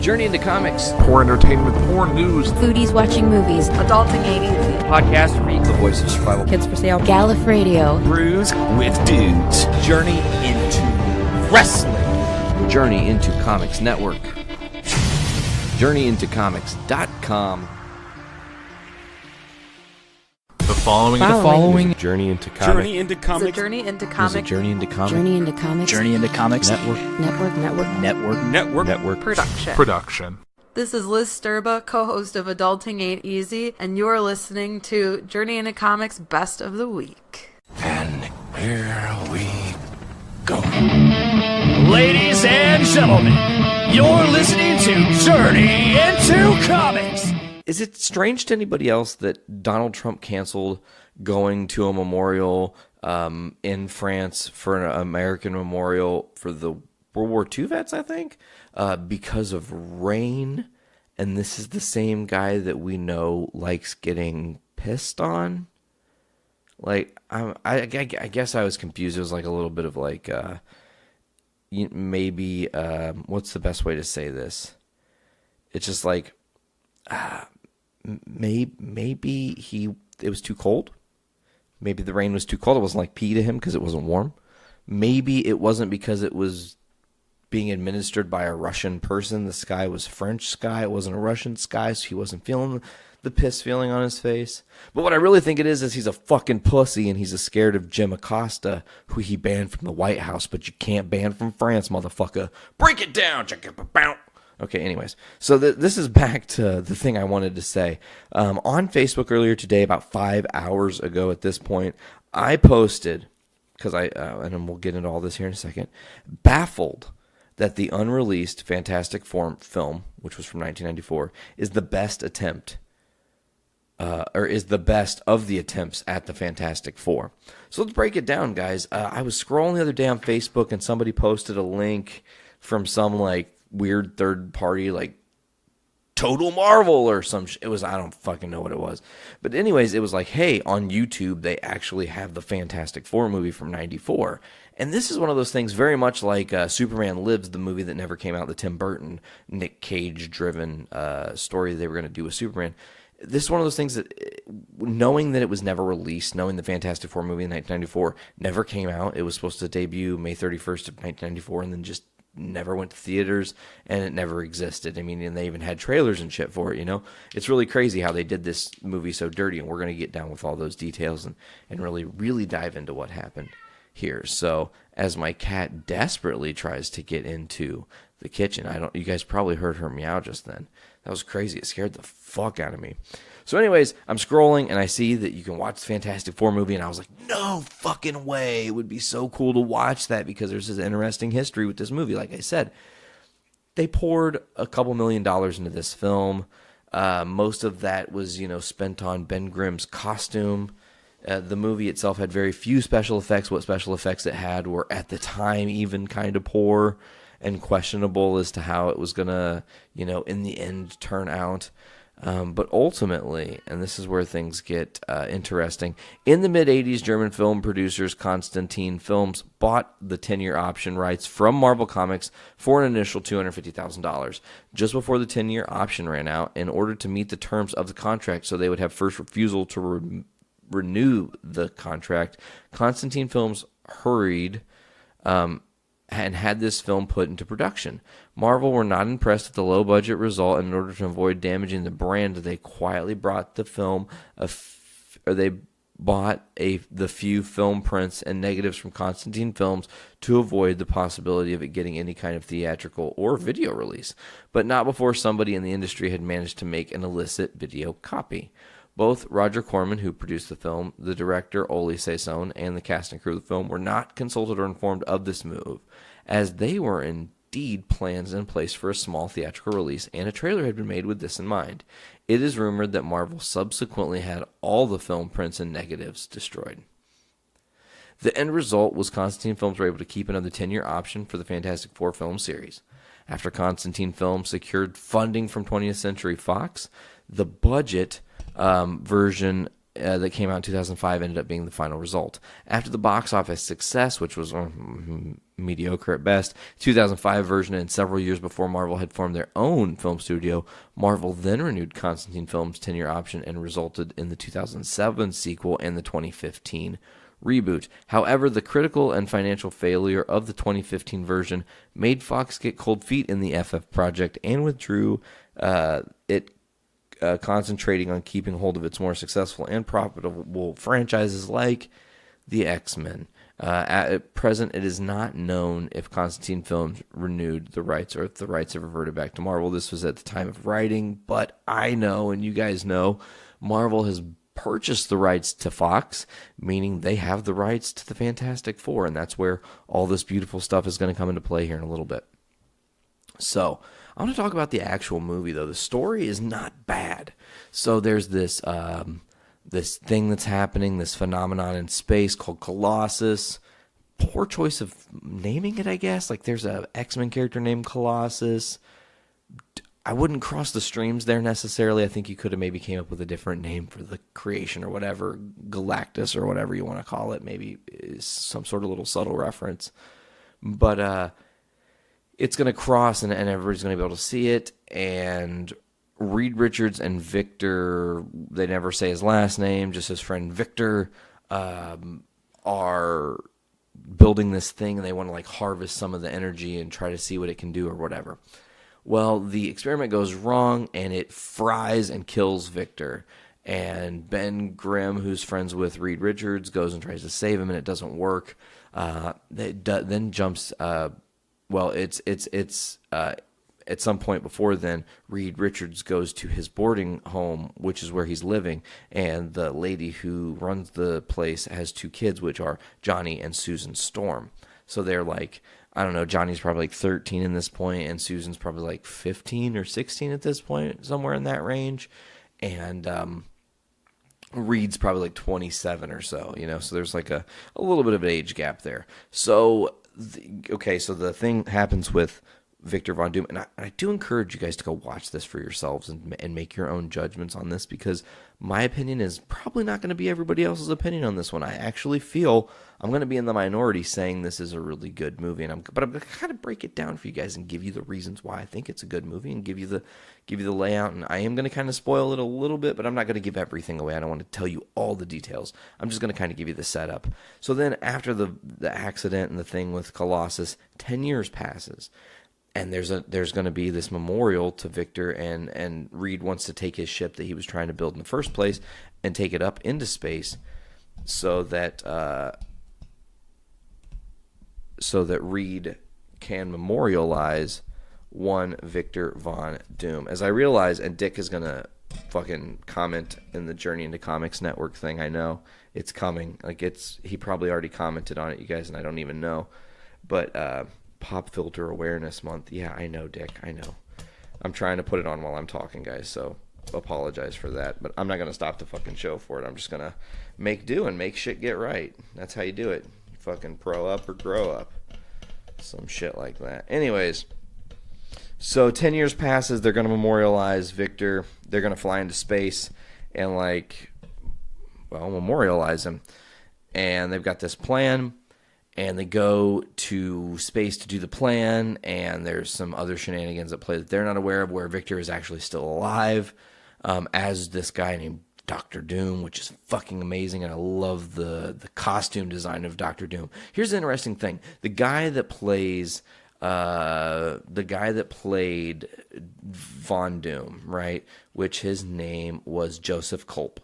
Journey into Comics. Poor entertainment, poor news. Foodies watching movies. Adulting 80s. Podcastrophe. The voice of survival. Kids for Sale. Gallif Radio. Brews with dudes. Journey into Wrestling. Journey into Comics Network. JourneyIntoComics.com. The following Journey into Comics. Journey into It's a Comics. journey into Is it comics Journey into Comics? Journey into Comics. Journey into Comics Network. production. This is Liz Sturba, co-host of Adulting Ain't Easy, and you're listening to Journey into Comics Best of the Week. And here we go. Ladies and gentlemen, you're listening to Journey into Comics. Is it strange to anybody else that Donald Trump canceled going to a memorial in France for an American memorial for the World War II vets, I think, because of rain? And this is the same guy that we know likes getting pissed on? Like, I guess I was confused. It was like a little bit of like, maybe, what's the best way to say this? It's just like, maybe it was too cold. Maybe the rain was too cold. It wasn't like pee to him because it wasn't warm. Maybe it wasn't because it was being administered by a Russian person. The sky was French sky. It wasn't a Russian sky, so he wasn't feeling the piss feeling on his face. But what I really think it is he's a fucking pussy and he's scared of Jim Acosta, who he banned from the White House, but you can't ban from France, motherfucker. Break it down. Okay, anyways, so this is back to the thing I wanted to say. On Facebook earlier today, about 5 hours ago at this point, I posted, because and then we'll get into all this here in a second, baffled that the unreleased Fantastic Four film, which was from 1994, is the best attempt, or is the best of the attempts at the Fantastic Four. So let's break it down, guys. I was scrolling the other day on Facebook, and somebody posted a link from some, like, weird third party, like Total Marvel or some it was, I don't fucking know what it was, but anyways, it was like, hey, on YouTube they actually have the Fantastic Four movie from 94, and this is one of those things very much like Superman Lives, the movie that never came out, the Tim Burton Nick Cage driven story they were going to do with Superman. This is one of those things that, knowing that it was never released, knowing the Fantastic Four movie in 1994 never came out, it was supposed to debut May 31st of 1994 and then just never went to theaters, and it never existed. I mean, and they even had trailers and shit for it, you know? It's really crazy how they did this movie so dirty, and we're going to get down with all those details and really dive into what happened here. So, as my cat desperately tries to get into the kitchen, you guys probably heard her meow just then. That was crazy. It scared the fuck out of me. So anyways, I'm scrolling and I see that you can watch the Fantastic Four movie, and I was like, no fucking way. It would be so cool to watch that because there's this interesting history with this movie. Like I said, they poured a couple $1 million into this film. Most of that was, spent on Ben Grimm's costume. The movie itself had very few special effects. What special effects it had were at the time even kind of poor and questionable as to how it was going to, in the end turn out. But ultimately, and this is where things get interesting, in the mid-'80s, German film producers Constantin Films bought the 10-year option rights from Marvel Comics for an initial $250,000. Just before the 10-year option ran out, in order to meet the terms of the contract so they would have first refusal to renew the contract, Constantin Films hurried and had this film put into production. Marvel were not impressed with the low-budget result, and in order to avoid damaging the brand, they quietly brought the film, the few film prints and negatives from Constantine Films to avoid the possibility of it getting any kind of theatrical or video release, but not before somebody in the industry had managed to make an illicit video copy. Both Roger Corman, who produced the film, the director, Ole Saison, and the cast and crew of the film were not consulted or informed of this move, as they were indeed plans in place for a small theatrical release, and a trailer had been made with this in mind. It is rumored that Marvel subsequently had all the film prints and negatives destroyed. The end result was Constantine Films were able to keep another 10-year option for the Fantastic Four film series. After Constantine Films secured funding from 20th Century Fox, the budget version that came out in 2005 ended up being the final result. After the box office success, which was mediocre at best. 2005 version, and several years before Marvel had formed their own film studio, Marvel then renewed Constantine Films' 10-year option and resulted in the 2007 sequel and the 2015 reboot. However, the critical and financial failure of the 2015 version made Fox get cold feet in the FF project and withdrew concentrating on keeping hold of its more successful and profitable franchises like the X-Men. At present, it is not known if Constantine Films renewed the rights or if the rights have reverted back to Marvel. This was at the time of writing, but I know, and you guys know, Marvel has purchased the rights to Fox, meaning they have the rights to the Fantastic Four, and that's where all this beautiful stuff is going to come into play here in a little bit. So, I want to talk about the actual movie, though. The story is not bad. So there's this this thing that's happening, this phenomenon in space called Colossus. Poor choice of naming it, I guess. Like, there's a X-Men character named Colossus. I wouldn't cross the streams there necessarily. I think you could have maybe came up with a different name for the creation or whatever. Galactus or whatever you want to call it. Maybe is some sort of little subtle reference. But it's going to cross and everybody's going to be able to see it. And Reed Richards and Victor, they never say his last name, just his friend Victor, are building this thing, and they want to like harvest some of the energy and try to see what it can do or whatever. Well, the experiment goes wrong, and it fries and kills Victor. And Ben Grimm, who's friends with Reed Richards, goes and tries to save him, and it doesn't work. Then jumps. At some point before then, Reed Richards goes to his boarding home, which is where he's living, and the lady who runs the place has two kids, which are Johnny and Susan Storm. So they're like, I don't know, Johnny's probably like 13 in this point, and Susan's probably like 15 or 16 at this point, somewhere in that range. And Reed's probably like 27 or so, so there's like a little bit of an age gap there. So, so the thing happens with Victor Von Doom, and I do encourage you guys to go watch this for yourselves and make your own judgments on this, because my opinion is probably not going to be everybody else's opinion on this one. I actually feel I'm going to be in the minority saying this is a really good movie, but I'm going to kind of break it down for you guys and give you the reasons why I think it's a good movie and give you the layout. And I am going to kind of spoil it a little bit, but I'm not going to give everything away. I don't want to tell you all the details. I'm just going to kind of give you the setup. So then after the accident and the thing with Colossus, 10 years passes. And there's going to be this memorial to Victor, and Reed wants to take his ship that he was trying to build in the first place and take it up into space, so that Reed can memorialize one Victor Von Doom. As I realize, and Dick is going to fucking comment in the Journey into Comics Network thing. I know it's coming. He probably already commented on it, you guys, and I don't even know, but. Pop Filter Awareness Month. Yeah, I know, Dick. I know. I'm trying to put it on while I'm talking, guys, so apologize for that. But I'm not going to stop the fucking show for it. I'm just going to make do and make shit get right. That's how you do it. You fucking pro up or grow up. Some shit like that. Anyways, so 10 years passes. They're going to memorialize Victor. They're going to fly into space and, memorialize him. And they've got this plan. And they go to space to do the plan, and there's some other shenanigans at play that they're not aware of, where Victor is actually still alive, as this guy named Dr. Doom, which is fucking amazing, and I love the costume design of Dr. Doom. Here's the interesting thing: the guy that played Von Doom, right? Which his name was Joseph Culp.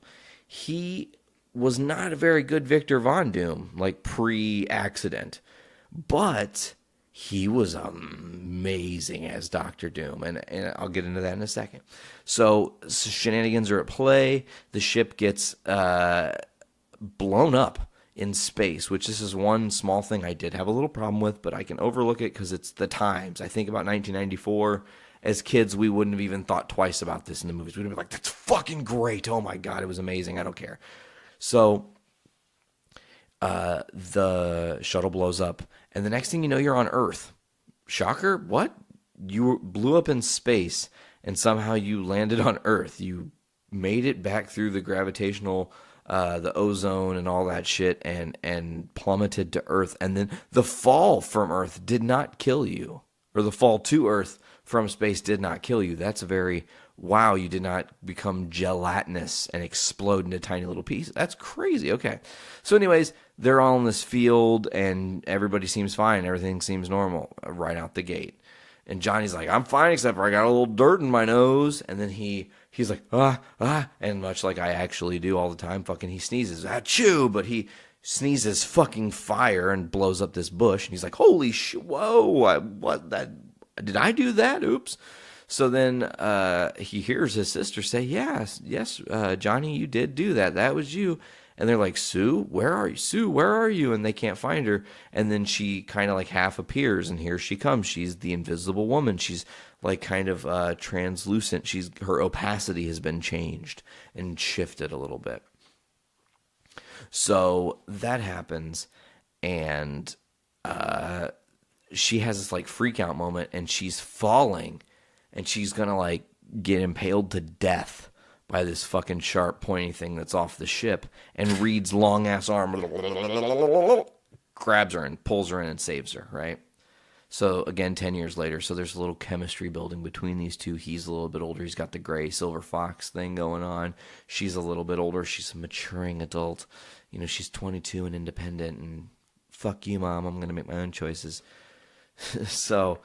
He was not a very good Victor Von Doom, like pre-accident, but he was amazing as Dr. Doom, and I'll get into that in a second. So shenanigans are at play. The ship gets blown up in space, which this is one small thing I did have a little problem with, but I can overlook it because it's the times. I think about 1994. As kids, we wouldn't have even thought twice about this in the movies. We'd have been like, that's fucking great. Oh my God, it was amazing. I don't care. So the shuttle blows up, and the next thing you know, you're on Earth. Shocker? What? You blew up in space, and somehow you landed on Earth. You made it back through the gravitational the ozone and all that shit, and plummeted to Earth. And then the fall from Earth did not kill you, or the fall to Earth from space did not kill you. That's a very, wow, you did not become gelatinous and explode into tiny little pieces. That's crazy. Okay. So anyways, they're all in this field, and everybody seems fine. Everything seems normal right out the gate. And Johnny's like, I'm fine, except for I got a little dirt in my nose. And then he's like, and much like I actually do all the time, fucking he sneezes, achoo, but he sneezes fucking fire and blows up this bush. And he's like, holy shit, whoa, did I do that? Oops. So then he hears his sister say, yes, Johnny, you did do that. That was you. And they're like, Sue, where are you? Sue, where are you? And they can't find her. And then she kind of like half appears, and here she comes. She's the invisible woman. She's like kind of translucent. Her opacity has been changed and shifted a little bit. So that happens, and she has this like freak out moment, and she's falling, and she's gonna like get impaled to death by this fucking sharp pointy thing that's off the ship. And Reed's long ass arm grabs her and pulls her in and saves her, right? So again, 10 years later, so there's a little chemistry building between these two. He's a little bit older. He's got the gray silver fox thing going on. She's a little bit older. She's a maturing adult. You know, she's 22 and independent, and fuck you, Mom, I'm going to make my own choices. So,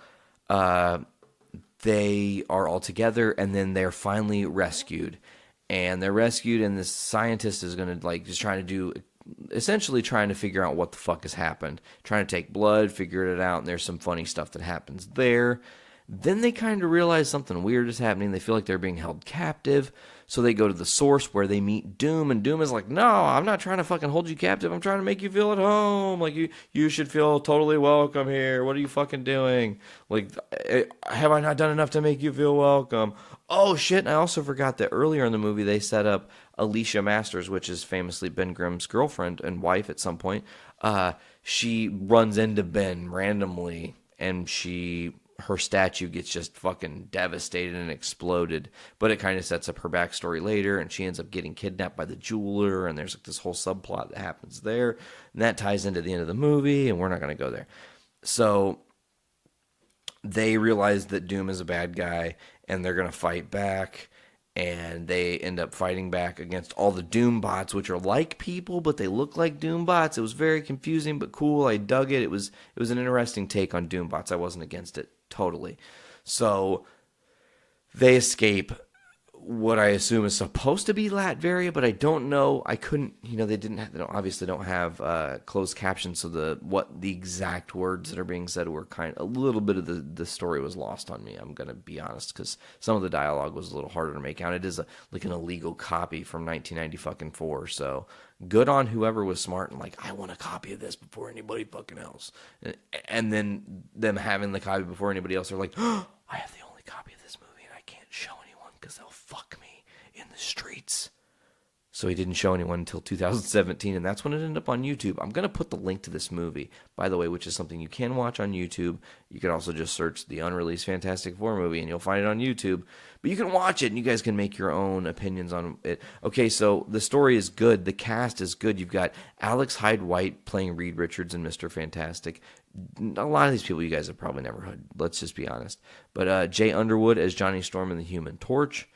they are all together, and then they're finally rescued. And they're rescued, and this scientist is going to, like, just essentially trying to figure out what the fuck has happened. Trying to take blood, figure it out, and there's some funny stuff that happens there. Then they kind of realize something weird is happening. They feel like they're being held captive. So they go to the source where they meet Doom, and Doom is like, no, I'm not trying to fucking hold you captive. I'm trying to make you feel at home. Like, you should feel totally welcome here. What are you fucking doing? Like, have I not done enough to make you feel welcome? Oh, shit, and I also forgot that earlier in the movie they set up Alicia Masters, which is famously Ben Grimm's girlfriend and wife at some point. She runs into Ben randomly, and her statue gets just fucking devastated and exploded, but it kind of sets up her backstory later, and she ends up getting kidnapped by the jeweler, and there's like this whole subplot that happens there, and that ties into the end of the movie, and we're not going to go there. So they realize that Doom is a bad guy, and they're going to fight back, and they end up fighting back against all the Doom bots, which are like people, but they look like Doom bots. It was very confusing, but cool. I dug it. It was an interesting take on Doom bots. I wasn't against it. Totally. So they escape what I assume is supposed to be Latveria, but I don't know. I couldn't, they obviously don't have closed captions, so what the exact words that are being said were a little bit of the story was lost on me. I'm going to be honest, because some of the dialogue was a little harder to make out. It is like an illegal copy from 1994, so good on whoever was smart and like, I want a copy of this before anybody fucking else. And then them having the copy before anybody else are like, oh, I have the only copy of this movie and I can't show anyone because they'll fuck me in the streets. So he didn't show anyone until 2017, and that's when it ended up on YouTube. I'm going to put the link to this movie, by the way, which is something you can watch on YouTube. You can also just search the unreleased Fantastic Four movie, and you'll find it on YouTube. But you can watch it, and you guys can make your own opinions on it. Okay, so the story is good. The cast is good. You've got Alex Hyde White playing Reed Richards and Mr. Fantastic. A lot of these people you guys have probably never heard. Let's just be honest. But Jay Underwood as Johnny Storm and the Human Torch.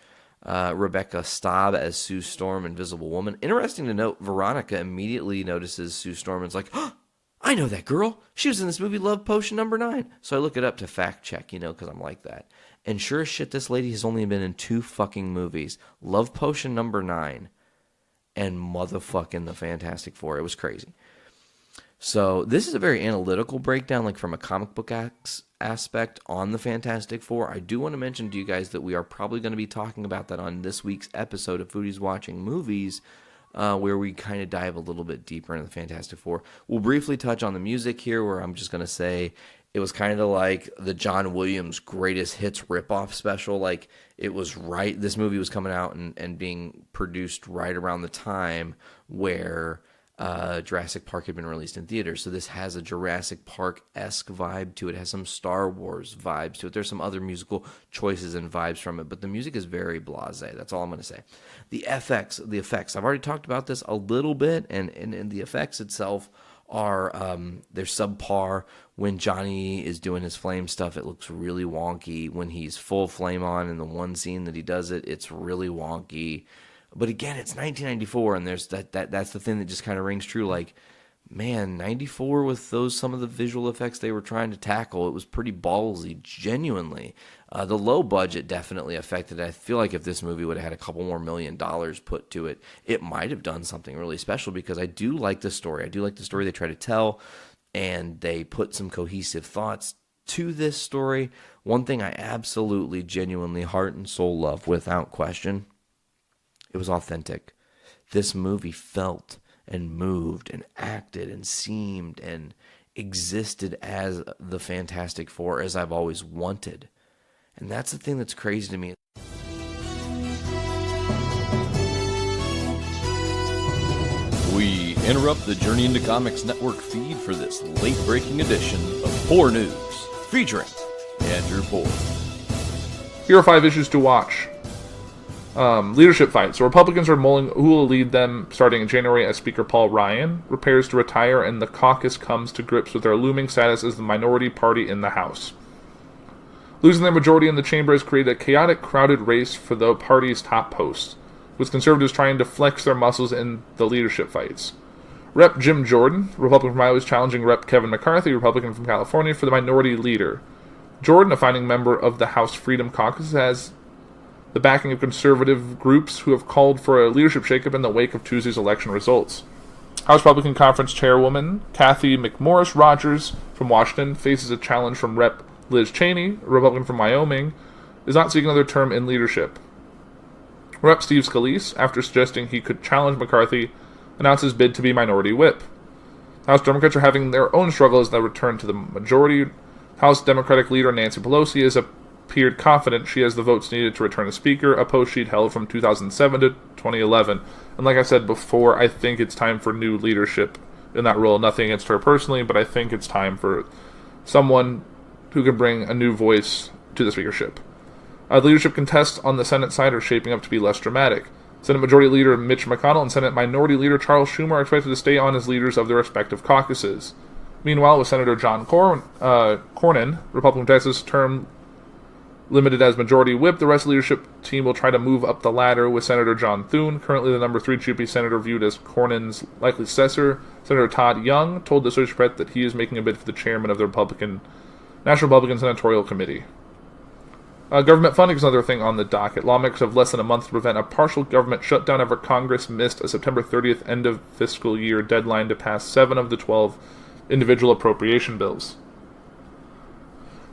Rebecca Staub as Sue Storm, Invisible Woman. Interesting to note, Veronica immediately notices Sue Storm and is like, oh, I know that girl. She was in this movie Love Potion No. 9. So I look it up to fact check, because I'm like that. And sure as shit, this lady has only been in 2 fucking movies. Love Potion No. 9 and motherfucking The Fantastic Four. It was crazy. So this is a very analytical breakdown, like from a comic book aspect on the Fantastic Four. I do want to mention to you guys that we are probably going to be talking about that on this week's episode of Foodies Watching Movies, where we kind of dive a little bit deeper into the Fantastic Four. We'll briefly touch on the music here, where I'm just going to say it was kind of like the John Williams Greatest Hits ripoff special. Like, it was this movie was coming out and being produced right around the time where Jurassic Park had been released in theaters, so this has a Jurassic Park-esque vibe to it. It has some Star Wars vibes to it. There's some other musical choices and vibes from it, but the music is very blasé. That's all I'm going to say. The effects, I've already talked about this a little bit, and the effects itself are they're subpar. When Johnny is doing his flame stuff, it looks really wonky. When he's full flame on in the one scene that he does it, it's really wonky. But again, it's 1994, and there's that's the thing that just kind of rings true. Like, man, 94 with some of the visual effects they were trying to tackle, it was pretty ballsy, genuinely. The low budget definitely affected it. I feel like if this movie would have had a couple more $1 million put to it, it might have done something really special, because I do like the story. I do like the story they try to tell, and they put some cohesive thoughts to this story. One thing I absolutely, genuinely, heart and soul love, without question, it was authentic. This movie felt and moved and acted and seemed and existed as the Fantastic Four, as I've always wanted. And that's the thing that's crazy to me. We interrupt the Journey into Comics Network feed for this late-breaking edition of Poor News, featuring Andrew Poor. Here are 5 issues to watch. Leadership fight. So Republicans are mulling who will lead them starting in January as Speaker Paul Ryan prepares to retire, and the caucus comes to grips with their looming status as the minority party in the House. Losing their majority in the chamber has created a chaotic, crowded race for the party's top post, with conservatives trying to flex their muscles in the leadership fights. Rep. Jim Jordan, Republican from Iowa, is challenging Rep. Kevin McCarthy, Republican from California, for the minority leader. Jordan, a founding member of the House Freedom Caucus, has the backing of conservative groups who have called for a leadership shakeup in the wake of Tuesday's election results. House Republican Conference Chairwoman Kathy McMorris Rogers from Washington faces a challenge from Rep. Liz Cheney, a Republican from Wyoming, is not seeking another term in leadership. Rep. Steve Scalise, after suggesting he could challenge McCarthy, announced his bid to be minority whip. House Democrats are having their own struggle as they return to the majority. House Democratic leader Nancy Pelosi has appeared confident she has the votes needed to return as Speaker, a post she'd held from 2007 to 2011. And like I said before, I think it's time for new leadership in that role. Nothing against her personally, but I think it's time for someone who can bring a new voice to the speakership. Leadership contests on the Senate side are shaping up to be less dramatic. Senate Majority Leader Mitch McConnell and Senate Minority Leader Charles Schumer are expected to stay on as leaders of their respective caucuses. Meanwhile, with Senator John Cornyn, Republican from Texas, term limited as Majority Whip, the rest of the leadership team will try to move up the ladder with Senator John Thune, currently the number 3 GOP senator viewed as Cornyn's likely successor. Senator Todd Young told the Associated Press that he is making a bid for the chairman of the National Republican Senatorial Committee. Government funding is another thing on the docket. Lawmakers have less than a month to prevent a partial government shutdown after Congress missed a September 30th end of fiscal year deadline to pass 7 of the 12 individual appropriation bills.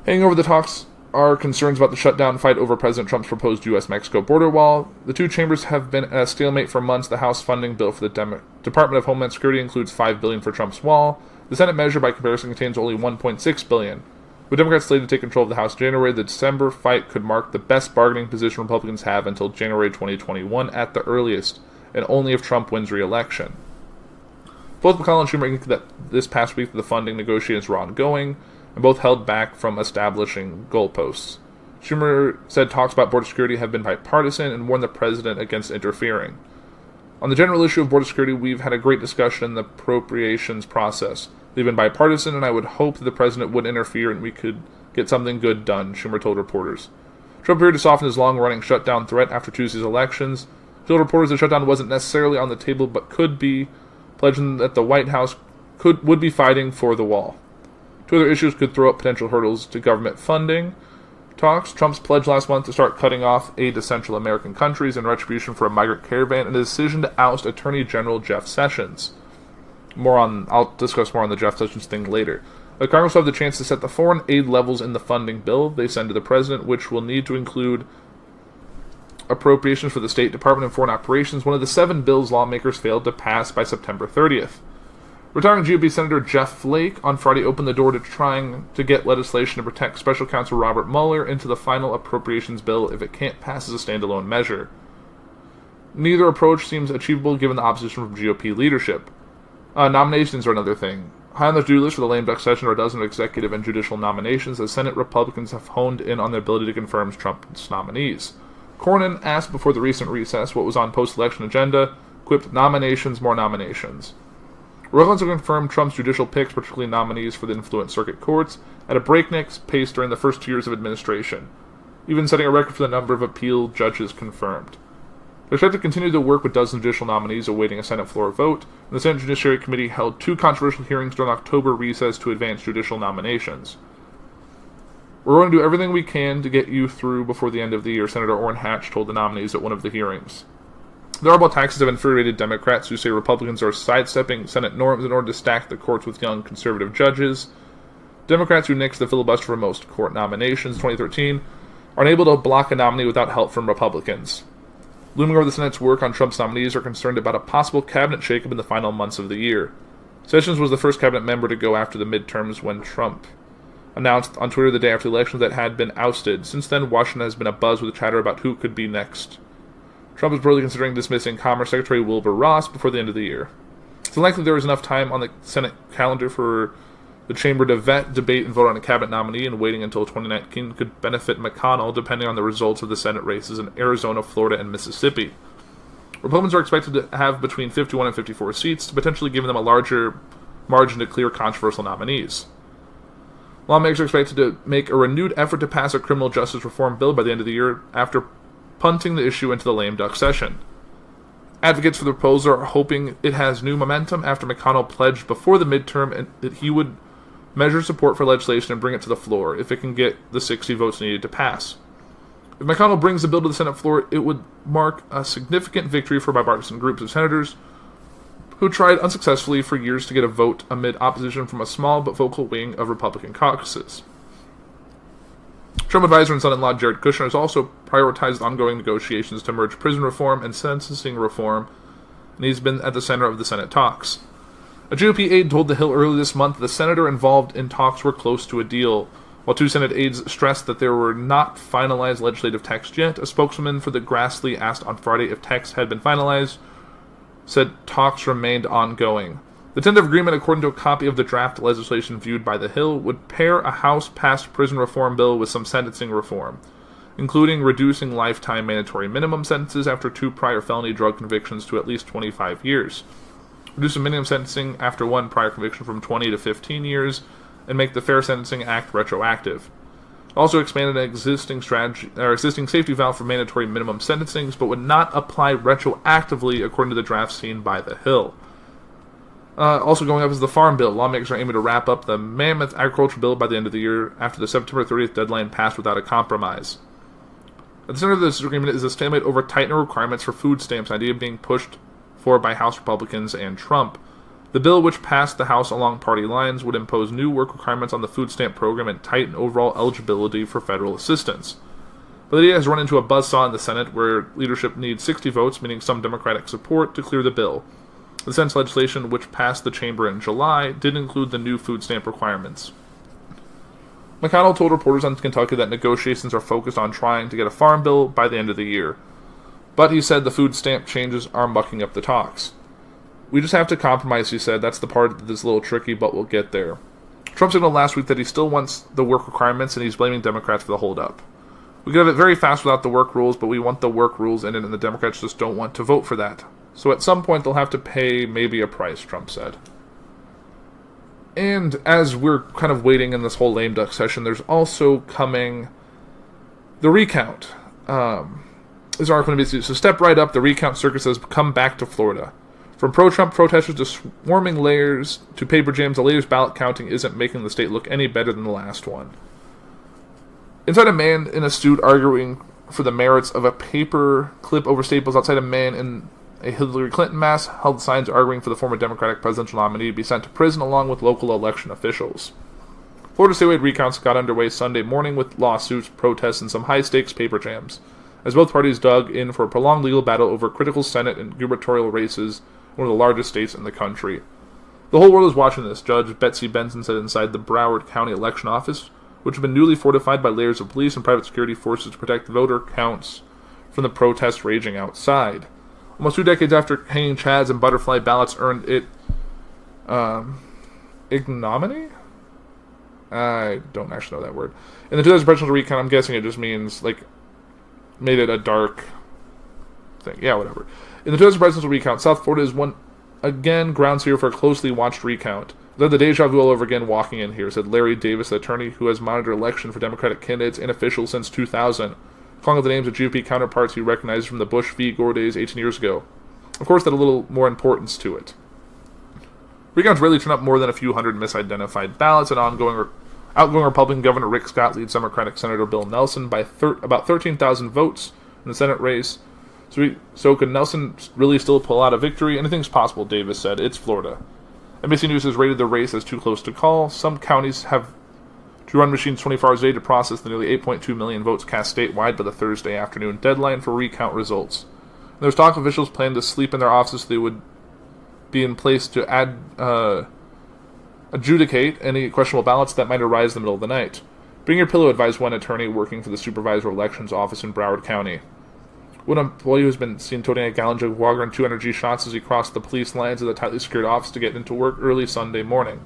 Hanging over the talks are concerns about the shutdown fight over President Trump's proposed U.S.-Mexico border wall. The two chambers have been at a stalemate for months. The House funding bill for the Department of Homeland Security includes $5 billion for Trump's wall. The Senate measure, by comparison, contains only $1.6 billion. With Democrats slated to take control of the House in January, the December fight could mark the best bargaining position Republicans have until January 2021 at the earliest, and only if Trump wins re-election. Both McConnell and Schumer indicated that this past week the funding negotiations were ongoing, and both held back from establishing goalposts. Schumer said talks about border security have been bipartisan and warned the president against interfering. On the general issue of border security, we've had a great discussion in the appropriations process. They've been bipartisan, and I would hope that the president wouldn't interfere and we could get something good done, Schumer told reporters. Trump appeared to soften his long-running shutdown threat after Tuesday's elections. He told reporters the shutdown wasn't necessarily on the table, but could be, pledging that the White House would be fighting for the wall. Two other issues could throw up potential hurdles to government funding talks. Trump's pledge last month to start cutting off aid to Central American countries in retribution for a migrant caravan, and a decision to oust Attorney General Jeff Sessions. I'll discuss more on the Jeff Sessions thing later. Congress will have the chance to set the foreign aid levels in the funding bill they send to the president, which will need to include appropriations for the State Department and Foreign Operations, one of the 7 bills lawmakers failed to pass by September 30th. Retiring GOP Senator Jeff Flake on Friday opened the door to trying to get legislation to protect Special Counsel Robert Mueller into the final appropriations bill if it can't pass as a standalone measure. Neither approach seems achievable given the opposition from GOP leadership. Nominations are another thing. High on the to-do list for the lame duck session are a dozen executive and judicial nominations, as Senate Republicans have honed in on their ability to confirm Trump's nominees. Cornyn asked before the recent recess what was on post-election agenda, quipped, "Nominations, more nominations." Republicans have confirmed Trump's judicial picks, particularly nominees for the influence circuit courts, at a breakneck pace during the first 2 years of administration, even setting a record for the number of appeal judges confirmed. They expect to continue to work with dozens of judicial nominees awaiting a Senate floor vote, and the Senate Judiciary Committee held 2 controversial hearings during October recess to advance judicial nominations. "We're going to do everything we can to get you through before the end of the year," Senator Orrin Hatch told the nominees at one of the hearings. The horrible taxes have infuriated Democrats who say Republicans are sidestepping Senate norms in order to stack the courts with young conservative judges. Democrats who nixed the filibuster for most court nominations in 2013 are unable to block a nominee without help from Republicans. Looming over the Senate's work on Trump's nominees are concerned about a possible cabinet shakeup in the final months of the year. Sessions was the first cabinet member to go after the midterms when Trump announced on Twitter the day after the election that had been ousted. Since then, Washington has been abuzz with chatter about who could be next. Trump is reportedly considering dismissing Commerce Secretary Wilbur Ross before the end of the year. It's unlikely there is enough time on the Senate calendar for the chamber to vet, debate, and vote on a cabinet nominee, and waiting until 2019 could benefit McConnell, depending on the results of the Senate races in Arizona, Florida, and Mississippi. Republicans are expected to have between 51 and 54 seats, potentially giving them a larger margin to clear controversial nominees. Lawmakers are expected to make a renewed effort to pass a criminal justice reform bill by the end of the year after punting the issue into the lame duck session. Advocates for the proposal are hoping it has new momentum after McConnell pledged before the midterm that he would measure support for legislation and bring it to the floor if it can get the 60 votes needed to pass. If McConnell brings the bill to the Senate floor, it would mark a significant victory for bipartisan groups of senators who tried unsuccessfully for years to get a vote amid opposition from a small but vocal wing of Republican caucuses. Trump advisor and son-in-law Jared Kushner has also prioritized ongoing negotiations to merge prison reform and sentencing reform, and he's been at the center of the Senate talks. A GOP aide told The Hill earlier this month the senator involved in talks were close to a deal. While 2 Senate aides stressed that there were not finalized legislative text yet, a spokesman for the Grassley asked on Friday if text had been finalized, said talks remained ongoing. The tentative agreement, according to a copy of the draft legislation viewed by The Hill, would pair a House-passed prison reform bill with some sentencing reform, including reducing lifetime mandatory minimum sentences after 2 prior felony drug convictions to at least 25 years, reducing minimum sentencing after 1 prior conviction from 20 to 15 years, and make the Fair Sentencing Act retroactive. Also expanded an existing safety valve for mandatory minimum sentencings, but would not apply retroactively, according to the draft seen by The Hill. Also going up is the Farm Bill. Lawmakers are aiming to wrap up the mammoth agriculture bill by the end of the year after the September 30th deadline passed without a compromise. At the center of this agreement is a stalemate over tightening requirements for food stamps, an idea being pushed for by House Republicans and Trump. The bill, which passed the House along party lines, would impose new work requirements on the food stamp program and tighten overall eligibility for federal assistance. But the idea has run into a buzzsaw in the Senate, where leadership needs 60 votes, meaning some Democratic support, to clear the bill. The Senate's legislation, which passed the chamber in July, did include the new food stamp requirements. McConnell told reporters on Kentucky that negotiations are focused on trying to get a farm bill by the end of the year. But he said the food stamp changes are mucking up the talks. "We just have to compromise," he said. "That's the part that's a little tricky, but we'll get there." Trump signaled last week that he still wants the work requirements, and he's blaming Democrats for the holdup. "We could have it very fast without the work rules, but we want the work rules in it, and the Democrats just don't want to vote for that. So at some point they'll have to pay maybe a price," Trump said. And as we're kind of waiting in this whole lame duck session, there's also coming the recount. This article is so step right up, the recount circus has come back to Florida. From pro-Trump protesters to swarming layers to paper jams, the latest ballot counting isn't making the state look any better than the last one. Inside a man in a suit arguing for the merits of a paper clip over staples, outside a man in a Hillary Clinton mask held signs arguing for the former Democratic presidential nominee to be sent to prison along with local election officials. Florida statewide recounts got underway Sunday morning with lawsuits, protests, and some high-stakes paper jams, as both parties dug in for a prolonged legal battle over critical Senate and gubernatorial races in one of the largest states in the country. "The whole world is watching this," Judge Betsy Benson said inside the Broward County Election Office, which had been newly fortified by layers of police and private security forces to protect voter counts from the protests raging outside. Almost 2 decades after hanging chads and butterfly ballots earned it ignominy? I don't actually know that word. In the 2000 presidential recount, I'm guessing it just means, like, made it a dark thing. Yeah, whatever. In the 2000 presidential recount, South Florida is ground zero for a closely watched recount. Then the deja vu all over again walking in here, said Larry Davis, the attorney who has monitored election for Democratic candidates and officials since 2000, calling out the names of GOP counterparts he recognized from the Bush v. Gore days 18 years ago. Of course, that a little more importance to it. Recounts rarely turn up more than a few hundred misidentified ballots, and outgoing Republican Governor Rick Scott leads Democratic Senator Bill Nelson by about 13,000 votes in the Senate race. So could Nelson really still pull out a victory? Anything's possible, Davis said. It's Florida. NBC News has rated the race as too close to call. Some counties have to run machines 24 hours a day to process the nearly 8.2 million votes cast statewide by the Thursday afternoon deadline for recount results. And there's talk of officials plan to sleep in their offices so they would be in place to adjudicate any questionable ballots that might arise in the middle of the night. Bring your pillow, advised one attorney working for the Supervisor of Elections office in Broward County. One employee who's been seen toting a gallon jug of water and 2 energy shots as he crossed the police lines of the tightly secured office to get into work early Sunday morning.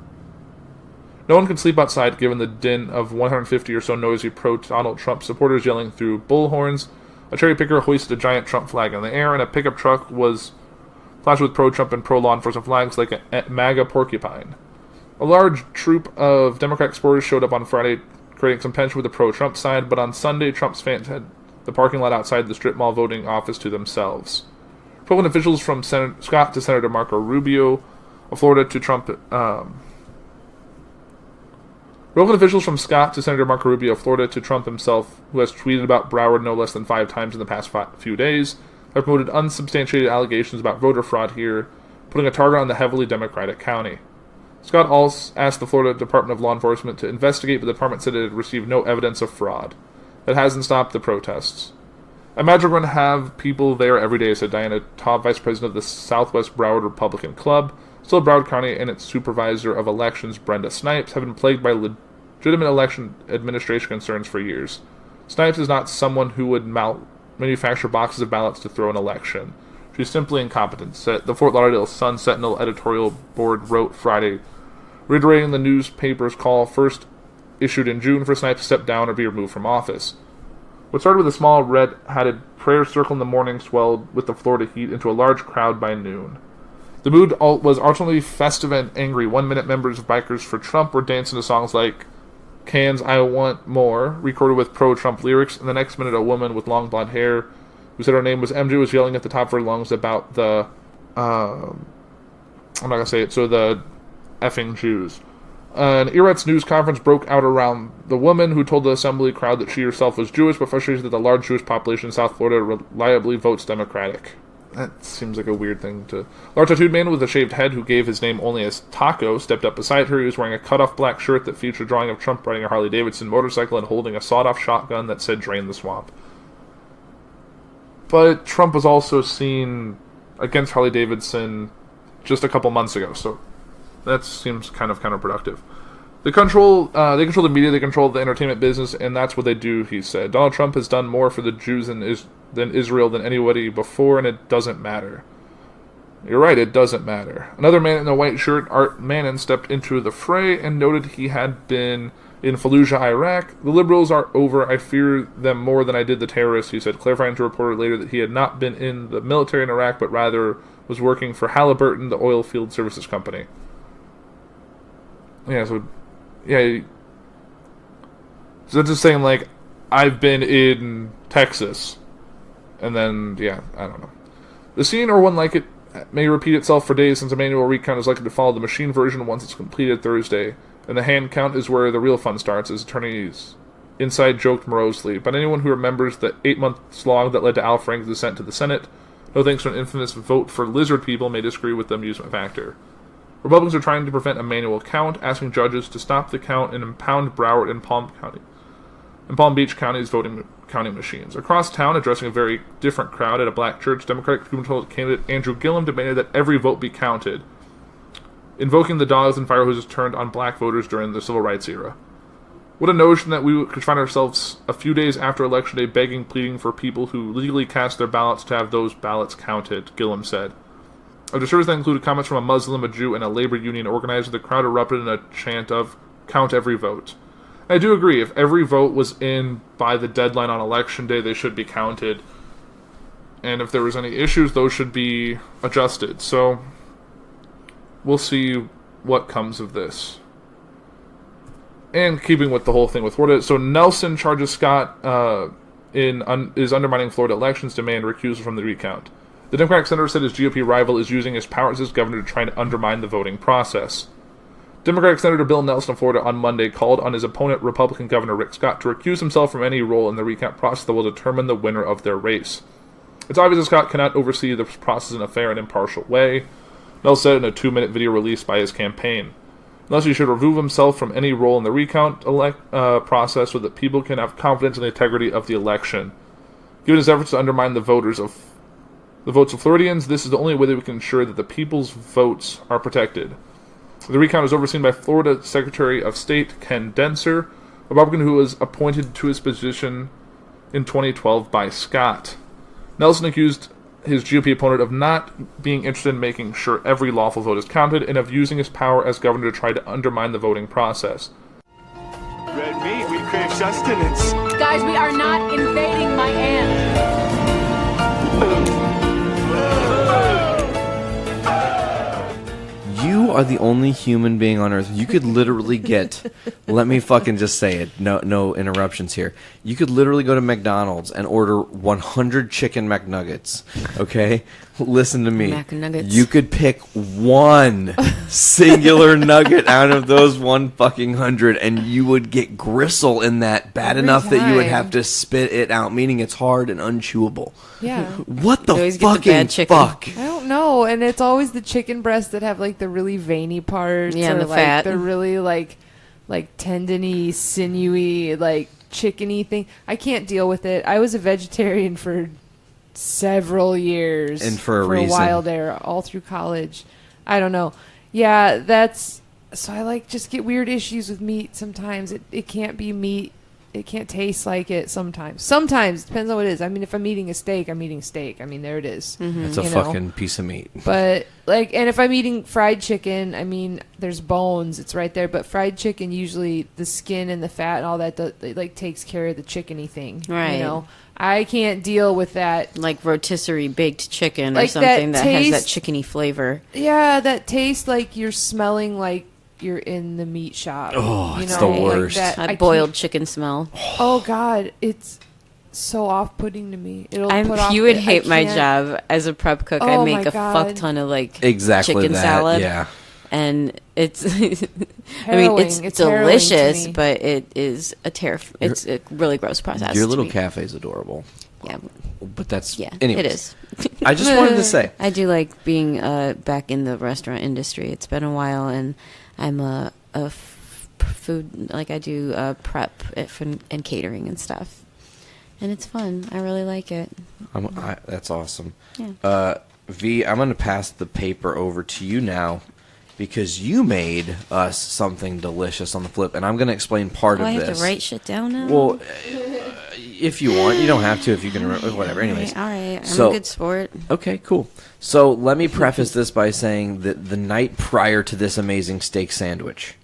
No one can sleep outside given the din of 150 or so noisy pro-Donald Trump supporters yelling through bullhorns. A cherry picker hoisted a giant Trump flag in the air, and a pickup truck was flashed with pro-Trump and pro-law enforcement flags like a MAGA porcupine. A large troop of Democratic supporters showed up on Friday, creating some tension with the pro-Trump side, but on Sunday, Trump's fans had the parking lot outside the strip mall voting office to themselves. Republican officials from Scott to Senator Marco Rubio of Florida to Trump. Republican officials from Scott to Senator Marco Rubio of Florida to Trump himself, who has tweeted about Broward no less than 5 times in the past few days, have promoted unsubstantiated allegations about voter fraud here, putting a target on the heavily Democratic county. Scott also asked the Florida Department of Law Enforcement to investigate, but the department said it had received no evidence of fraud. That hasn't stopped the protests. I imagine we're going to have people there every day, said Diana Taub, vice president of the Southwest Broward Republican Club. Still, Broward County and its supervisor of elections, Brenda Snipes, have been plagued by legitimate election administration concerns for years. Snipes is not someone who would manufacture boxes of ballots to throw an election. She's simply incompetent, the Fort Lauderdale Sun-Sentinel editorial board wrote Friday, reiterating the newspaper's call first issued in June for Snipes to step down or be removed from office. What started with a small red-hatted prayer circle in the morning swelled with the Florida heat into a large crowd by noon. The mood was alternately festive and angry. 1 minute members of Bikers for Trump were dancing to songs like Can's I Want More, recorded with pro-Trump lyrics, and the next minute a woman with long blonde hair, who said her name was MJ, was yelling at the top of her lungs about the, I'm not going to say it, so the effing Jews. An Eretz news conference broke out around the woman, who told the assembly crowd that she herself was Jewish, but frustrated that the large Jewish population in South Florida reliably votes Democratic. That seems like a weird thing to... Large tattooed man with a shaved head, who gave his name only as Taco, stepped up beside her. He was wearing a cut-off black shirt that featured a drawing of Trump riding a Harley-Davidson motorcycle and holding a sawed-off shotgun that said "Drain the Swamp." But Trump was also seen against Harley-Davidson just a couple months ago, so that seems kind of counterproductive. They control the media, they control the entertainment business, and that's what they do, he said. Donald Trump has done more for the Jews than Israel than anybody before, and it doesn't matter. You're right, it doesn't matter. Another man in a white shirt, Art Manin, stepped into the fray and noted he had been in Fallujah, Iraq. The liberals are over. I fear them more than I did the terrorists, he said, clarifying to a reporter later that he had not been in the military in Iraq, but rather was working for Halliburton, the oil field services company. Yeah, so that's just saying, like, I've been in Texas. And then, yeah, I don't know. The scene, or one like it, may repeat itself for days, since a manual recount is likely to follow the machine version once it's completed Thursday. And the hand count is where the real fun starts, as attorneys inside joked morosely. But anyone who remembers the 8-month slog that led to Al Frank's descent to the Senate, no thanks to an infamous vote for lizard people, may disagree with the amusement factor. Republicans are trying to prevent a manual count, asking judges to stop the count and impound Broward and Palm Beach County's counting machines. Across town, addressing a very different crowd at a black church, Democratic gubernatorial candidate Andrew Gillum demanded that every vote be counted, invoking the dogs and fire hoses turned on black voters during the civil rights era. What a notion that we could find ourselves a few days after Election Day begging, pleading for people who legally cast their ballots to have those ballots counted, Gillum said. A disturbance that included comments from a Muslim, a Jew, and a labor union organizer. The crowd erupted in a chant of, "Count every vote." I do agree, if every vote was in by the deadline on election day, they should be counted. And if there was any issues, those should be adjusted. So, we'll see what comes of this. And keeping with the whole thing with Florida, so Nelson charges Scott is undermining Florida elections, demand recusal from the recount. The Democratic senator said his GOP rival is using his powers as governor to try to undermine the voting process. Democratic Senator Bill Nelson of Florida on Monday called on his opponent, Republican Governor Rick Scott, to recuse himself from any role in the recount process that will determine the winner of their race. It's obvious that Scott cannot oversee the process in a fair and impartial way, Nelson said in a 2-minute video released by his campaign. Nelson should remove himself from any role in the recount process so that people can have confidence in the integrity of the election. Given his efforts to undermine the votes of Floridians, this is the only way that we can ensure that the people's votes are protected. The recount is overseen by Florida Secretary of State Ken Denser, a Republican who was appointed to his position in 2012 by Scott. Nelson accused his GOP opponent of not being interested in making sure every lawful vote is counted and of using his power as governor to try to undermine the voting process. Red meat, we crave sustenance. Guys, we are not invading my aunt. You are the only human being on Earth. You could literally get, let me fucking just say it, no interruptions here. You could literally go to McDonald's and order 100 chicken McNuggets, okay? Listen to me. McNuggets. You could pick one singular nugget out of those 100, and you would get gristle in that bad enough that you would have to spit it out, meaning it's hard and unchewable. Yeah. What the fucking fuck? I don't know, and it's always the chicken breasts that have like the really veiny parts, yeah, or the like fat, the really like tendony, sinewy, like chickeny thing. I can't deal with it. I was a vegetarian for several years, and for a while there, all through college. I don't know. Yeah, that's so I like just get weird issues with meat sometimes. It can't be meat. It can't taste like it sometimes. Sometimes, depends on what it is. I mean, if I'm eating a steak, I'm eating steak. I mean, there it is. Mm-hmm. It's a fucking piece of meat. But, like, and if I'm eating fried chicken, I mean, there's bones. It's right there. But fried chicken, usually the skin and the fat and all that, like, takes care of the chickeny thing. Right. You know? I can't deal with that. Like rotisserie baked chicken like or something that taste, has that chickeny flavor. Yeah, that tastes like you're smelling like you're in the meat shop. Oh, it's the worst. Like that boiled chicken smell. Oh God, it's so off-putting to me. You would hate my job as a prep cook. I make a fuck ton of like chicken salad. Yeah, and it's I mean it's delicious, but it is it's a really gross process. Your little cafe is adorable. Yeah, but that's anyways. It is. I just wanted to say I do like being back in the restaurant industry. It's been a while, and I'm a food, like I do prep and catering and stuff, and it's fun. I really like it. That's awesome. Yeah. V, I'm going to pass the paper over to you now because you made us something delicious on the flip, and I'm going to explain part of this. I have to write shit down now? Well, if you want. You don't have to if you can remember. Whatever. Anyways. All right. I'm a good sport. Okay, cool. So let me preface this by saying that the night prior to this amazing steak sandwich.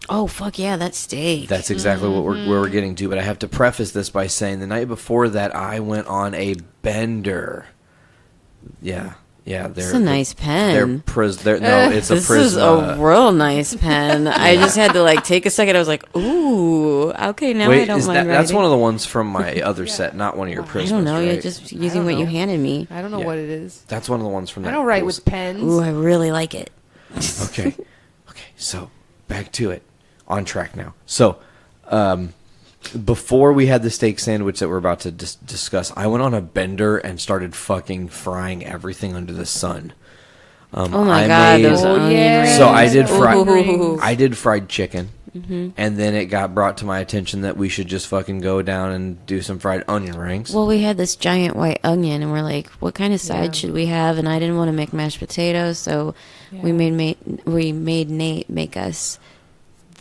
Oh, fuck yeah, that steak. That's exactly what where we're getting to. But I have to preface this by saying the night before that, I went on a bender. Yeah. Yeah, it's a nice pen. No, it's a Prisma. This is a real nice pen. I just had to like take a second. I was like, "Ooh, okay, now I don't mind." That's one of the ones from my other set, not one of your Prismas. I don't know. Right? You're just using what you handed me. I don't know what it is. That's one of the ones from that. I don't write with pens. Ooh, I really like it. Okay. So back to it. On track now. So, before we had the steak sandwich that we're about to discuss, I went on a bender and started fucking frying everything under the sun. Oh my God, those onion rings. So I did fried chicken, and then it got brought to my attention that we should just fucking go down and do some fried onion rings. Well, we had this giant white onion, and we're like, what kind of side should we have? And I didn't want to make mashed potatoes, so we made Nate make us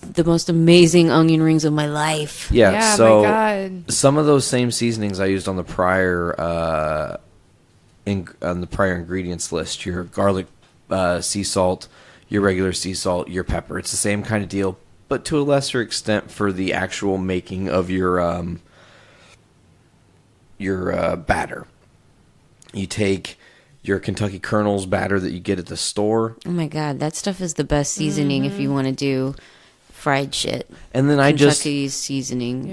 the most amazing onion rings of my life. Yeah, so my God. Some of those same seasonings I used on the prior ingredients list. Your garlic sea salt, your regular sea salt, your pepper. It's the same kind of deal, but to a lesser extent for the actual making of your batter. You take your Kentucky Colonel's batter that you get at the store. Oh my God, that stuff is the best seasoning if you want to do fried shit. And then Kentucky's seasoning,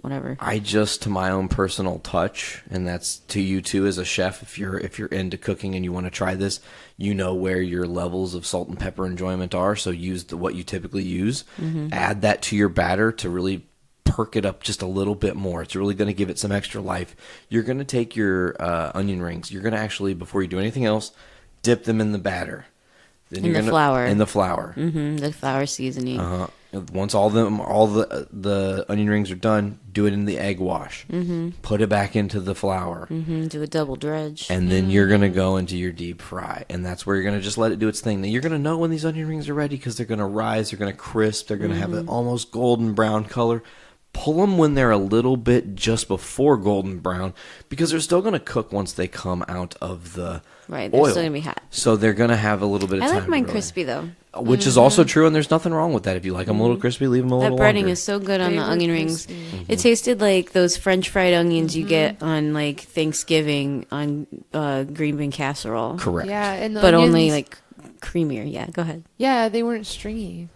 whatever. I just, to my own personal touch, and that's to you too as a chef. If you're into cooking and you want to try this, you know where your levels of salt and pepper enjoyment are. So use what you typically use. Add that to your batter to really perk it up just a little bit more. It's really going to give it some extra life. You're going to take your onion rings. You're going to actually, before you do anything else, dip them in the batter. Then in the flour. In the flour. The flour seasoning. Once all the onion rings are done, do it in the egg wash. Put it back into the flour. Do a double dredge. And then you're going to go into your deep fry. And that's where you're going to just let it do its thing. Now, you're going to know when these onion rings are ready because they're going to rise, they're going to crisp, they're going to have an almost golden brown color. Pull them when they're a little bit just before golden brown because they're still going to cook once they come out of the they're oil. still going to be hot. So they're going to have a little bit of time. I like mine crispy, though. Which is also true, and there's nothing wrong with that. If you like them a little crispy, leave them a little longer. That breading longer. is so good on the onion rings. It tasted like those French fried onions you get on, like, Thanksgiving on green bean casserole. Correct. Yeah, and but onions, only, like, creamier. Yeah, go ahead. Yeah, they weren't stringy.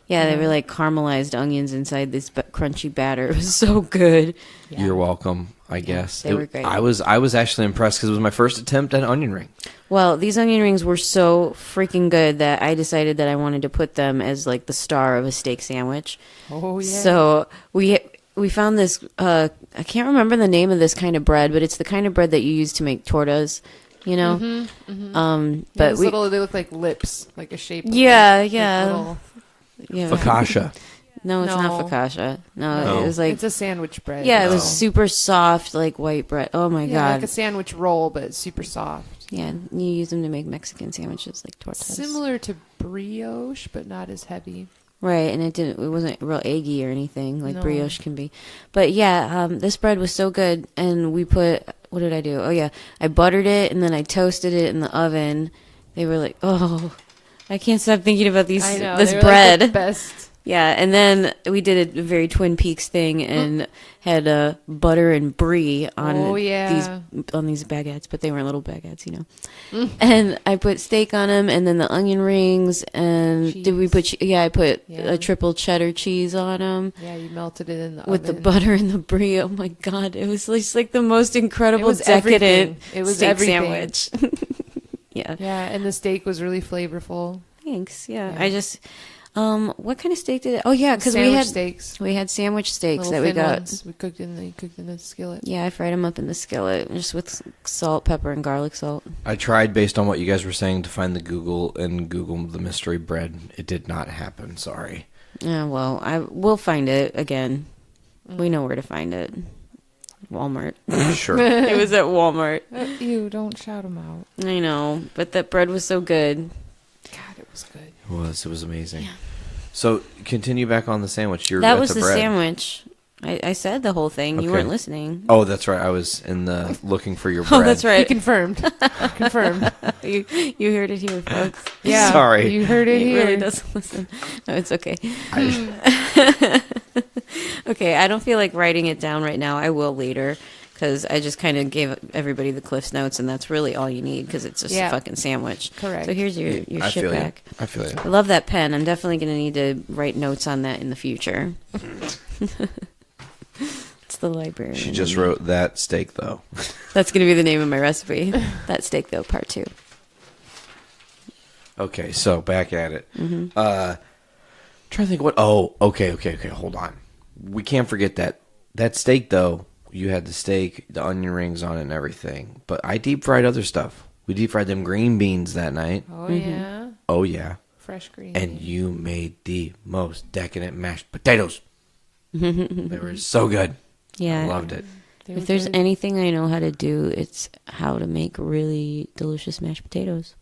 Yeah, they were like caramelized onions inside this crunchy batter. It was so good. Yeah. You're welcome, I guess. They were great. I was actually impressed because it was my first attempt at an onion ring. Well, these onion rings were so freaking good that I decided that I wanted to put them as like the star of a steak sandwich. Oh, yeah. So we found this, I can't remember the name of this kind of bread, but it's the kind of bread that you use to make tortas. You know? But they look like lips, like a shape. Yeah. Focaccia. No, it's not focaccia. No, it was like... It's a sandwich bread. Yeah, it was super soft, like white bread. Oh, my God. Like a sandwich roll, but super soft. Yeah, you use them to make Mexican sandwiches, like tortas. Similar to brioche, but not as heavy. Right, and it wasn't real eggy or anything, like brioche can be. But yeah, this bread was so good, and we put... What did I do? Oh, yeah. I buttered it, and then I toasted it in the oven. They were like, oh... I can't stop thinking about this bread. Like the best. Yeah, and then we did a very Twin Peaks thing and had butter and brie on these baguettes, but they weren't little baguettes, you know. And I put steak on them, and then the onion rings, and cheese. Did we put? I put a triple cheddar cheese on them. Yeah, you melted it in the with oven. the butter and the brie. Oh my God, it was just like the most incredible decadent steak sandwich. Yeah. Yeah, and the steak was really flavorful. Thanks. Yeah. I just what kind of steak did it? Oh yeah, because we had sandwich steaks little that we got. Ones. We cooked in the skillet. Yeah, I fried them up in the skillet just with salt, pepper, and garlic salt. I tried based on what you guys were saying to find Google the mystery bread. It did not happen. Sorry. Yeah, well, we'll find it again. We know where to find it. Walmart. Sure. It was at Walmart. Ew, don't shout them out. I know, but that bread was so good. God, it was good. It was amazing. Yeah. So, continue back on the sandwich. That was the sandwich. I said the whole thing. Okay. You weren't listening. Oh, that's right. I was looking for your bread. Oh, that's right. You confirmed. Confirmed. You heard it here, folks. Yeah. Sorry. You heard it here. He really doesn't listen. No, it's okay. Okay, I don't feel like writing it down right now. I will later because I just kind of gave everybody the Cliff's Notes, and that's really all you need because it's just a fucking sandwich. Correct. So here's your shit back. I feel you. I love that pen. I'm definitely going to need to write notes on that in the future. It's the library. She just wrote that steak, though. That's going to be the name of my recipe. That steak, though, part 2. Okay, so back at it. Trying to think what... Oh, okay, hold on. We can't forget that steak, though. You had the steak, the onion rings on it and everything. But I deep fried other stuff. We deep fried them green beans that night. Oh, yeah? Oh, yeah. Fresh green and beans. You made the most decadent mashed potatoes. They were so good. Yeah. I loved it. If there's anything I know how to do, it's how to make really delicious mashed potatoes.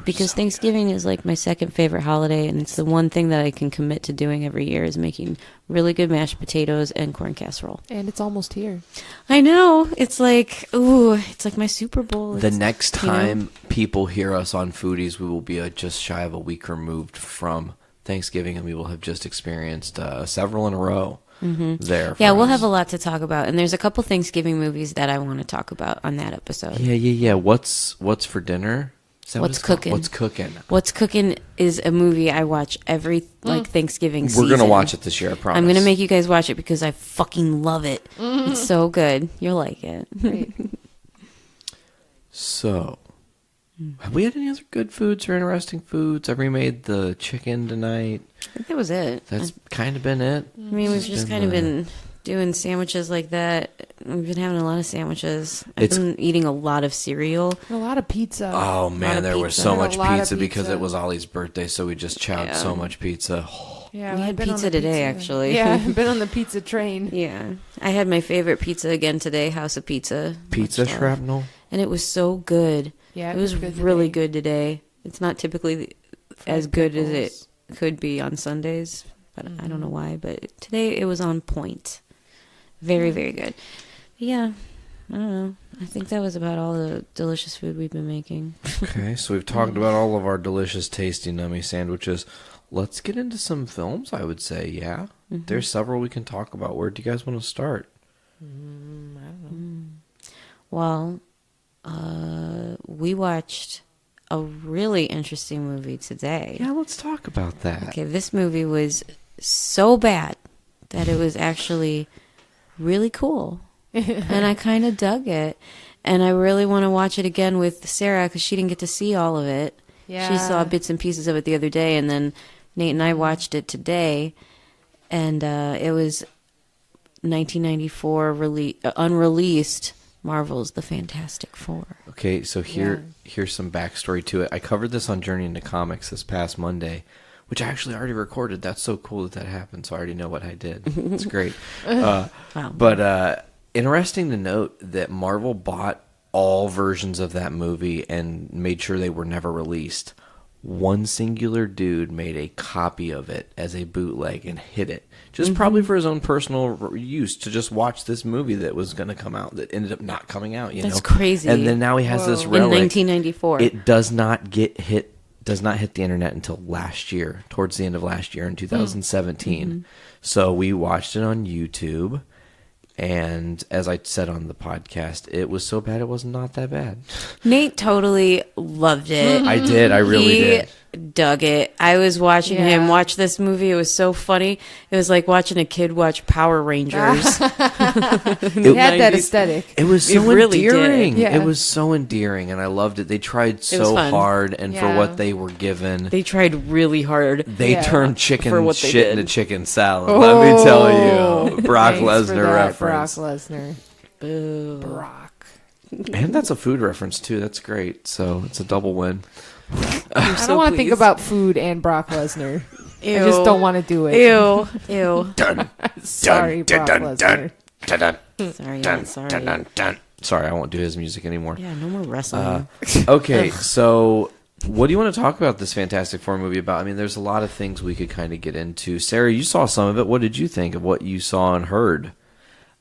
Because Thanksgiving is like my second favorite holiday, and it's the one thing that I can commit to doing every year is making really good mashed potatoes and corn casserole. And it's almost here. I know. It's like, ooh, it's like my Super Bowl. The next time people hear us on Foodies, we will be just shy of a week removed from Thanksgiving, and we will have just experienced several in a row there. Yeah, we'll have a lot to talk about, and there's a couple Thanksgiving movies that I want to talk about on that episode. Yeah. What's for dinner? What's Cooking? What's Cooking? What's Cooking is a movie I watch every Thanksgiving season. We're gonna watch it this year, I promise. I'm gonna make you guys watch it because I fucking love it. It's so good. You'll like it. Great. So, have we had any other good foods or interesting foods? Have we made the chicken tonight? I think that was it. That's kind of been it. I mean, we've just kind of been doing sandwiches like that. We've been having a lot of sandwiches. I've been eating a lot of cereal. A lot of pizza. Oh, man, there was so much pizza because it was Ollie's birthday, so we just chowed so much pizza. Yeah, we had pizza today, actually. Yeah, I've been on the pizza train. Yeah. I had my favorite pizza again today, House of Pizza. Pizza Shrapnel? And it was so good. Yeah, it was really good today. It's not typically as good as it could be on Sundays, but I don't know why. But today it was on point. Very, very good. Yeah, I don't know. I think that was about all the delicious food we've been making. Okay, so we've talked about all of our delicious, tasty, nummy sandwiches. Let's get into some films, I would say, yeah? There's several we can talk about. Where do you guys want to start? I don't know. Well, we watched a really interesting movie today. Yeah, let's talk about that. Okay, this movie was so bad that it was actually really cool. And I kind of dug it. And I really want to watch it again with Sarah because she didn't get to see all of it. Yeah. She saw bits and pieces of it the other day, and then Nate and I watched it today. And it was 1994 unreleased Marvel's The Fantastic Four. Okay, so here's some backstory to it. I covered this on Journey into Comics this past Monday, which I actually already recorded. That's so cool that happened, so I already know what I did. It's great. Wow. But interesting to note that Marvel bought all versions of that movie and made sure they were never released. One singular dude made a copy of it as a bootleg and hid it. Just probably for his own personal use to just watch this movie that was going to come out that ended up not coming out. That's crazy. And then now he has this relic. In 1994. It does not hit the internet until last year, towards the end of last year in 2017. So we watched it on YouTube. And as I said on the podcast, it was so bad it was not that bad. Nate totally loved it. I did. I really did. Dug it. I was watching him watch this movie. It was so funny. It was like watching a kid watch Power Rangers. It had that aesthetic. It was so really endearing. did. It was so endearing, and I loved it. They tried so hard, and for what they were given, they tried really hard. They turned chicken for what shit did. into chicken salad. Let me tell you, Brock Lesnar reference. Brock Lesnar. Boo. Brock. And that's a food reference too. That's great. So it's a double win. I don't want to think about food and Brock Lesnar. I just don't want to do it. Ew. Sorry, Brock Lesnar. Sorry, I won't do his music anymore. Yeah, no more wrestling. Okay, so what do you want to talk about this Fantastic Four movie about? I mean, there's a lot of things we could kind of get into. Sarah, you saw some of it. What did you think of what you saw and heard?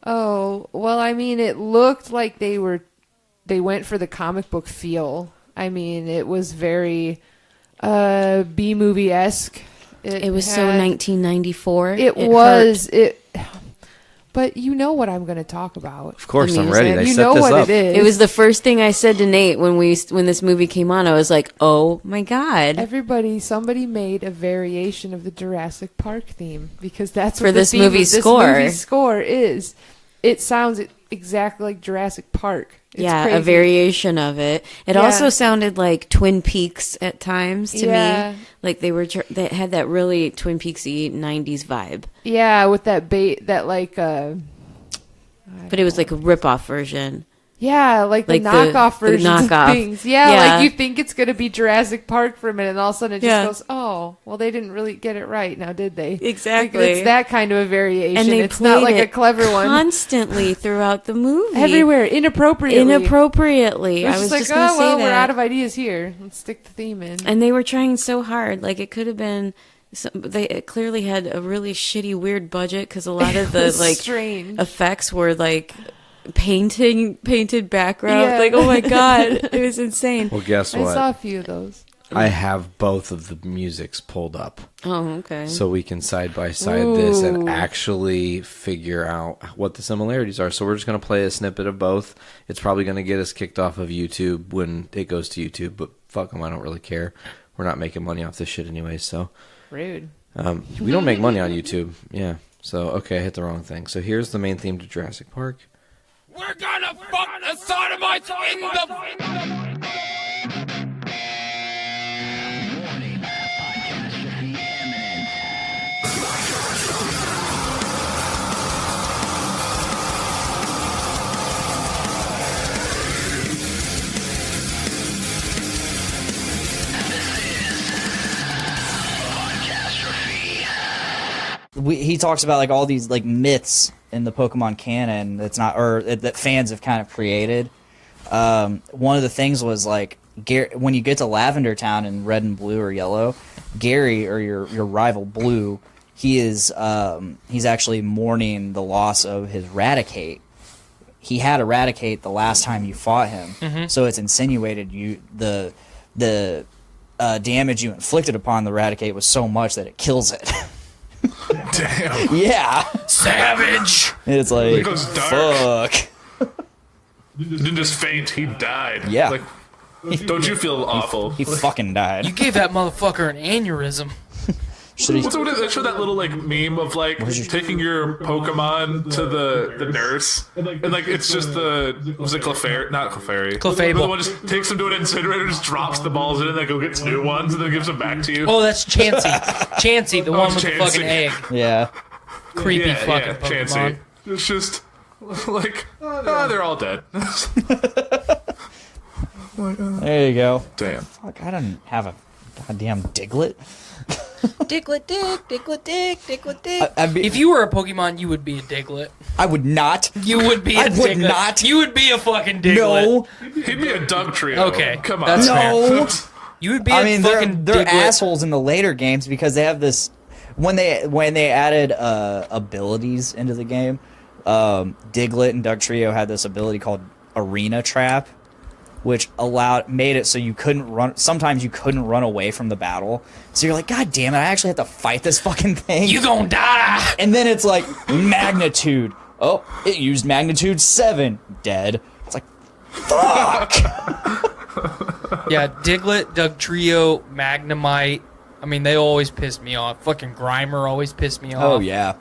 Oh, well, I mean, it looked like they went for the comic book feel. I mean, it was very B-movie-esque. It was so 1994. It was. But you know what I'm going to talk about. Of course, I'm ready. They you set know this what up. it is. It was the first thing I said to Nate when this movie came on. I was like, "Oh my god!" Somebody made a variation of the Jurassic Park theme because that's for what this movie's score. This movie's score is. It sounds exactly like Jurassic Park. It's crazy. A variation of it. It also sounded like Twin Peaks at times to me. Like they had that really Twin Peaksy 90s vibe. Yeah, with that but it was like a rip-off version. Yeah, like the knockoff versions of things. Yeah, like you think it's going to be Jurassic Park for a minute, and all of a sudden it just goes, oh. Oh, well, they didn't really get it right now, did they? Exactly. Like, it's that kind of a variation. And it's not like a clever one. Constantly throughout the movie. Everywhere, inappropriately. I was just going to say that. We're out of ideas here. Let's stick the theme in. And they were trying so hard. Like, it could have been... they clearly had a really shitty, weird budget because a lot of the strange effects were like painted background. Yeah. Like, oh my god, it was insane. Well, guess what? I saw a few of those. I have both of the musics pulled up. Oh, okay. So we can side by side this and actually figure out what the similarities are. So we're just going to play a snippet of both. It's probably going to get us kicked off of YouTube when it goes to YouTube, but fuck them, I don't really care. We're not making money off this shit anyway, so. Rude. We don't make money on YouTube. Yeah. So, okay, I hit the wrong thing. So here's the main theme to Jurassic Park. We're gonna fuck the sodomites in the... He talks about like all these like myths in the Pokemon canon that fans have kind of created. One of the things was like when you get to Lavender Town in Red and Blue or Yellow, Gary or your rival Blue, he's actually mourning the loss of his Raticate. He had Eradicate the last time you fought him, so it's insinuated the damage you inflicted upon the Raticate was so much that it kills it. Damn. Yeah. Savage. It's like, it goes dark. Fuck. Didn't just faint, he died. Yeah. Like, don't you feel awful? He fucking died. You gave that motherfucker an aneurysm. What's that little like meme of like taking your Pokemon to the nurse and like it's just was it Clefairy? Not Clefairy. Clefable. The one just takes them to an incinerator, just drops the balls in, and then go gets new ones, and then gives them back to you. Oh, that's Chansey. Chansey, the one with Chansey. the fucking egg. Yeah. Creepy fucking Pokemon. Chansey. It's just like they're all dead. There you go. Damn. Fuck, I don't have a goddamn Diglett. Diglett dick. If you were a Pokemon, you would be a Diglett. I would not. You would be a Diglett. I would not. You would be a fucking Diglett. No. He'd be a Dugtrio. Okay. Come on. That's no. Fair. You would be a fucking they're Diglett. assholes in the later games because they have this when they added abilities into the game, Diglett and Dugtrio had this ability called Arena Trap, which made it so you couldn't run. Sometimes you couldn't run away from the battle. So you're like, God damn it! I actually have to fight this fucking thing. You gonna die! And then it's like magnitude. Oh, it used magnitude 7. Dead. It's like, fuck. Yeah, Diglett, Dugtrio, Magnemite. I mean, they always piss me off. Fucking Grimer always pissed me off. Oh yeah.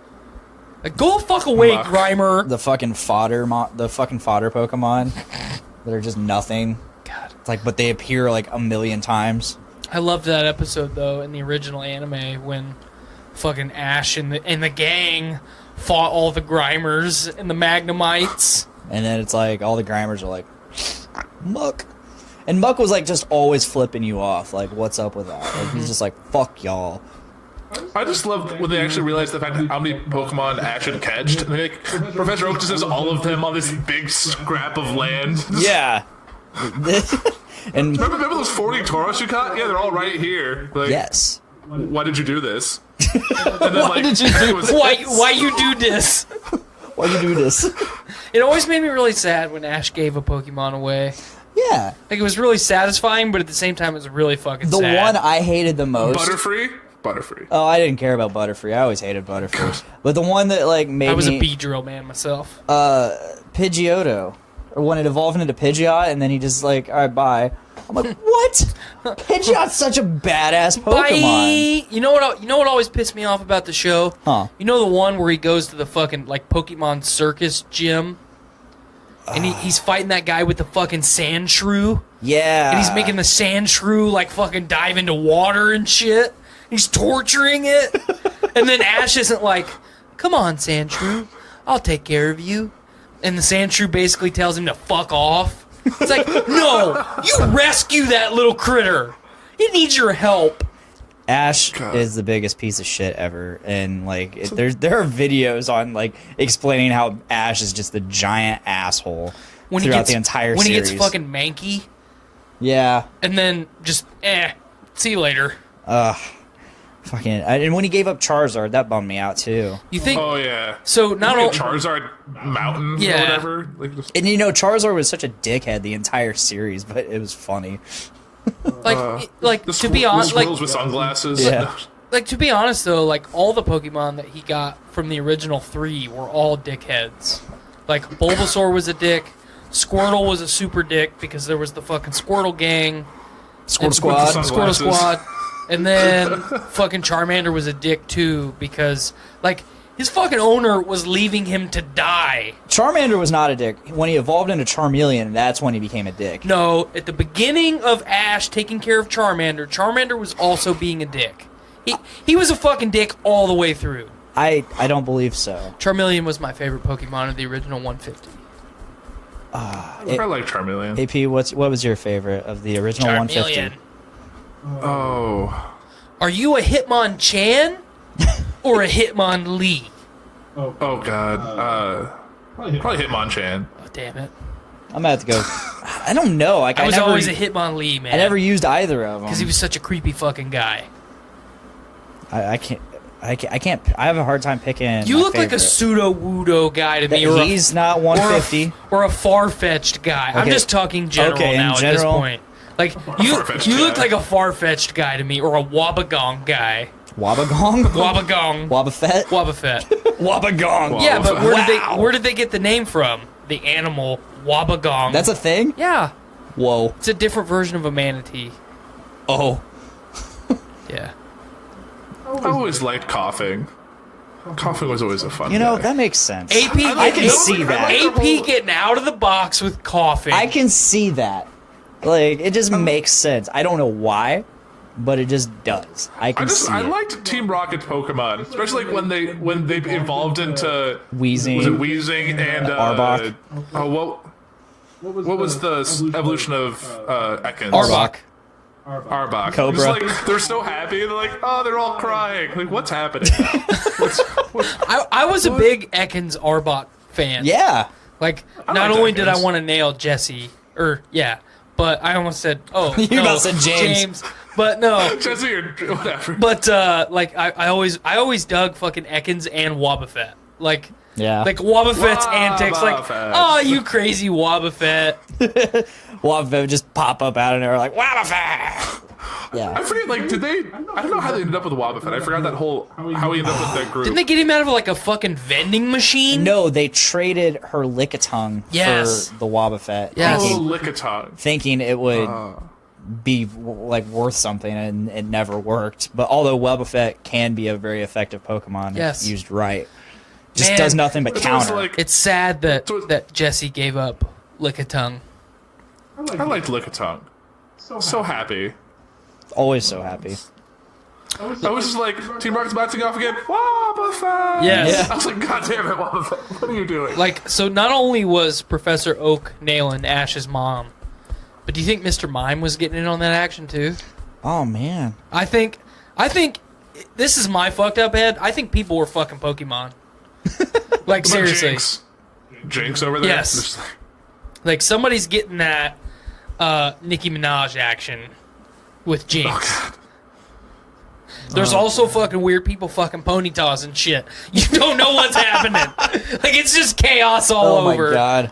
Like, go fuck away, Grimer. The fucking fodder Pokemon. That are just nothing. God. It's like, but they appear like a million times. I loved that episode though in the original anime when fucking Ash and the gang fought all the Grimers and the Magnemites. And then it's like all the Grimers are like, Muck. And Muck was like just always flipping you off. Like, what's up with that? Like, he's just like, fuck y'all. I just love when they actually realize the fact that how many Pokemon Ash had catched. And like, Professor Oak just has all of them on this big scrap of land. Yeah. And remember those 40 Tauros you caught? Yeah, they're all right here. Like, yes. Why did you do this? And then, why did you do this? Why you do this? Why you do this? It always made me really sad when Ash gave a Pokemon away. Yeah. Like, it was really satisfying, but at the same time, it was really fucking sad. The one I hated the most. Butterfree. Oh, I didn't care about Butterfree. I always hated Butterfree. But the one that like made I was a Beedrill man myself. Pidgeotto. Or when it evolved into Pidgeot, and then he just like, all right, bye. I'm like, what? Pidgeot's such a badass Pokemon. Bye. You know what always pissed me off about the show? Huh? You know the one where he goes to the fucking like Pokemon Circus gym, and he's fighting that guy with the fucking sand shrew. Yeah. And he's making the sand shrew like fucking dive into water and shit. He's torturing it. And then Ash isn't like, come on, Sandshrew, I'll take care of you. And the Sandshrew basically tells him to fuck off. It's like, no, you rescue that little critter. It needs your help. Ash is the biggest piece of shit ever, and like there are videos on like explaining how Ash is just a giant asshole throughout the entire series. When he gets fucking manky. Yeah. And then just see you later. Fucking, and when he gave up Charizard, that bummed me out too. You think? Oh yeah. So not only Charizard Mountain or whatever. Like, and you know, Charizard was such a dickhead the entire series, but it was funny. Like to be honest, like with sunglasses. Yeah. Like to be honest though, like all the Pokemon that he got from the original 3 were all dickheads. Like Bulbasaur was a dick. Squirtle was a super dick because there was the fucking Squirtle gang. Squirtle Squad. And then fucking Charmander was a dick too because like his fucking owner was leaving him to die. Charmander was not a dick. When he evolved into Charmeleon, that's when he became a dick. No, at the beginning of Ash taking care of Charmander, Charmander was also being a dick. He was a fucking dick all the way through. I don't believe so. Charmeleon was my favorite Pokemon of the original 150. I like Charmeleon. AP, what was your favorite of the original Charmeleon. 150? Oh. Are you a Hitmonchan or a Hitmonlee? Oh God. Probably Hitmonchan. Oh damn it. I'm gonna have to go. I don't know. Like I was always a Hitmonlee, man. I never used either of them because he was such a creepy fucking guy. I can't. I have a hard time picking. You look like a pseudo-wudo guy to me. He's not 150. Or a far-fetched guy. Okay. I'm just talking general now at this point. Like you look like a far-fetched guy to me, or a Wabagong guy. Wabagong? Wabagong. Wabafet? Wabafet. Wabagong. Yeah, but where did they get the name from? The animal Wabagong. That's a thing? Yeah. Whoa. It's a different version of a manatee. Oh. Yeah. I always liked coughing. Coughing was always a fun guy. That makes sense. I can see that. AP getting out of the box with coughing. I can see that. Like, it just makes sense. I don't know why, but it just does. I liked Team Rocket's Pokemon, especially when they evolved into Weezing. Was it Weezing and Arbok? What was the evolution of Ekans? Arbok. Cobra. Just like, they're so happy. They're like, oh, they're all crying. Like, what's happening? I was a big Ekans Arbok fan. Yeah. Like, not only did I want to nail Jesse, but I almost said, you about said James. But no. Jesse or whatever. But, I always dug fucking Ekans and Wobbuffet. Like, Wobbuffet's antics. Like, oh, you crazy Wobbuffet. Wobbuffet would just pop up out of there like, Wobbuffet! Yeah. I forget, like, I don't know how they ended up with Wobbuffet. I forgot that whole, how he ended up with that group. Didn't they get him out of, like, a fucking vending machine? No, they traded her Lickitung for the Wobbuffet. Yes. Lickitung. Thinking it would be, like, worth something, and it never worked. But although Wobbuffet can be a very effective Pokemon if used right. Just does nothing but counter. It's sad that Jesse gave up Lickitung. I liked Lickitung. So happy. Always so happy. I was just like, Team Rocket's bouncing off again. Wobbuffet! Yes. I was like, God damn it, Wobbuffet. What are you doing? Like, so not only was Professor Oak nailing Ash's mom, but do you think Mr. Mime was getting in on that action too? Oh, man. I think this is my fucked up head. I think people were fucking Pokemon. Like, seriously. Jinx over there? Yes. Like, somebody's getting that Nicki Minaj action with Jinx. Oh, There's also fucking weird people fucking ponytails and shit. You don't know what's happening. Like, it's just chaos all over. Oh, my God.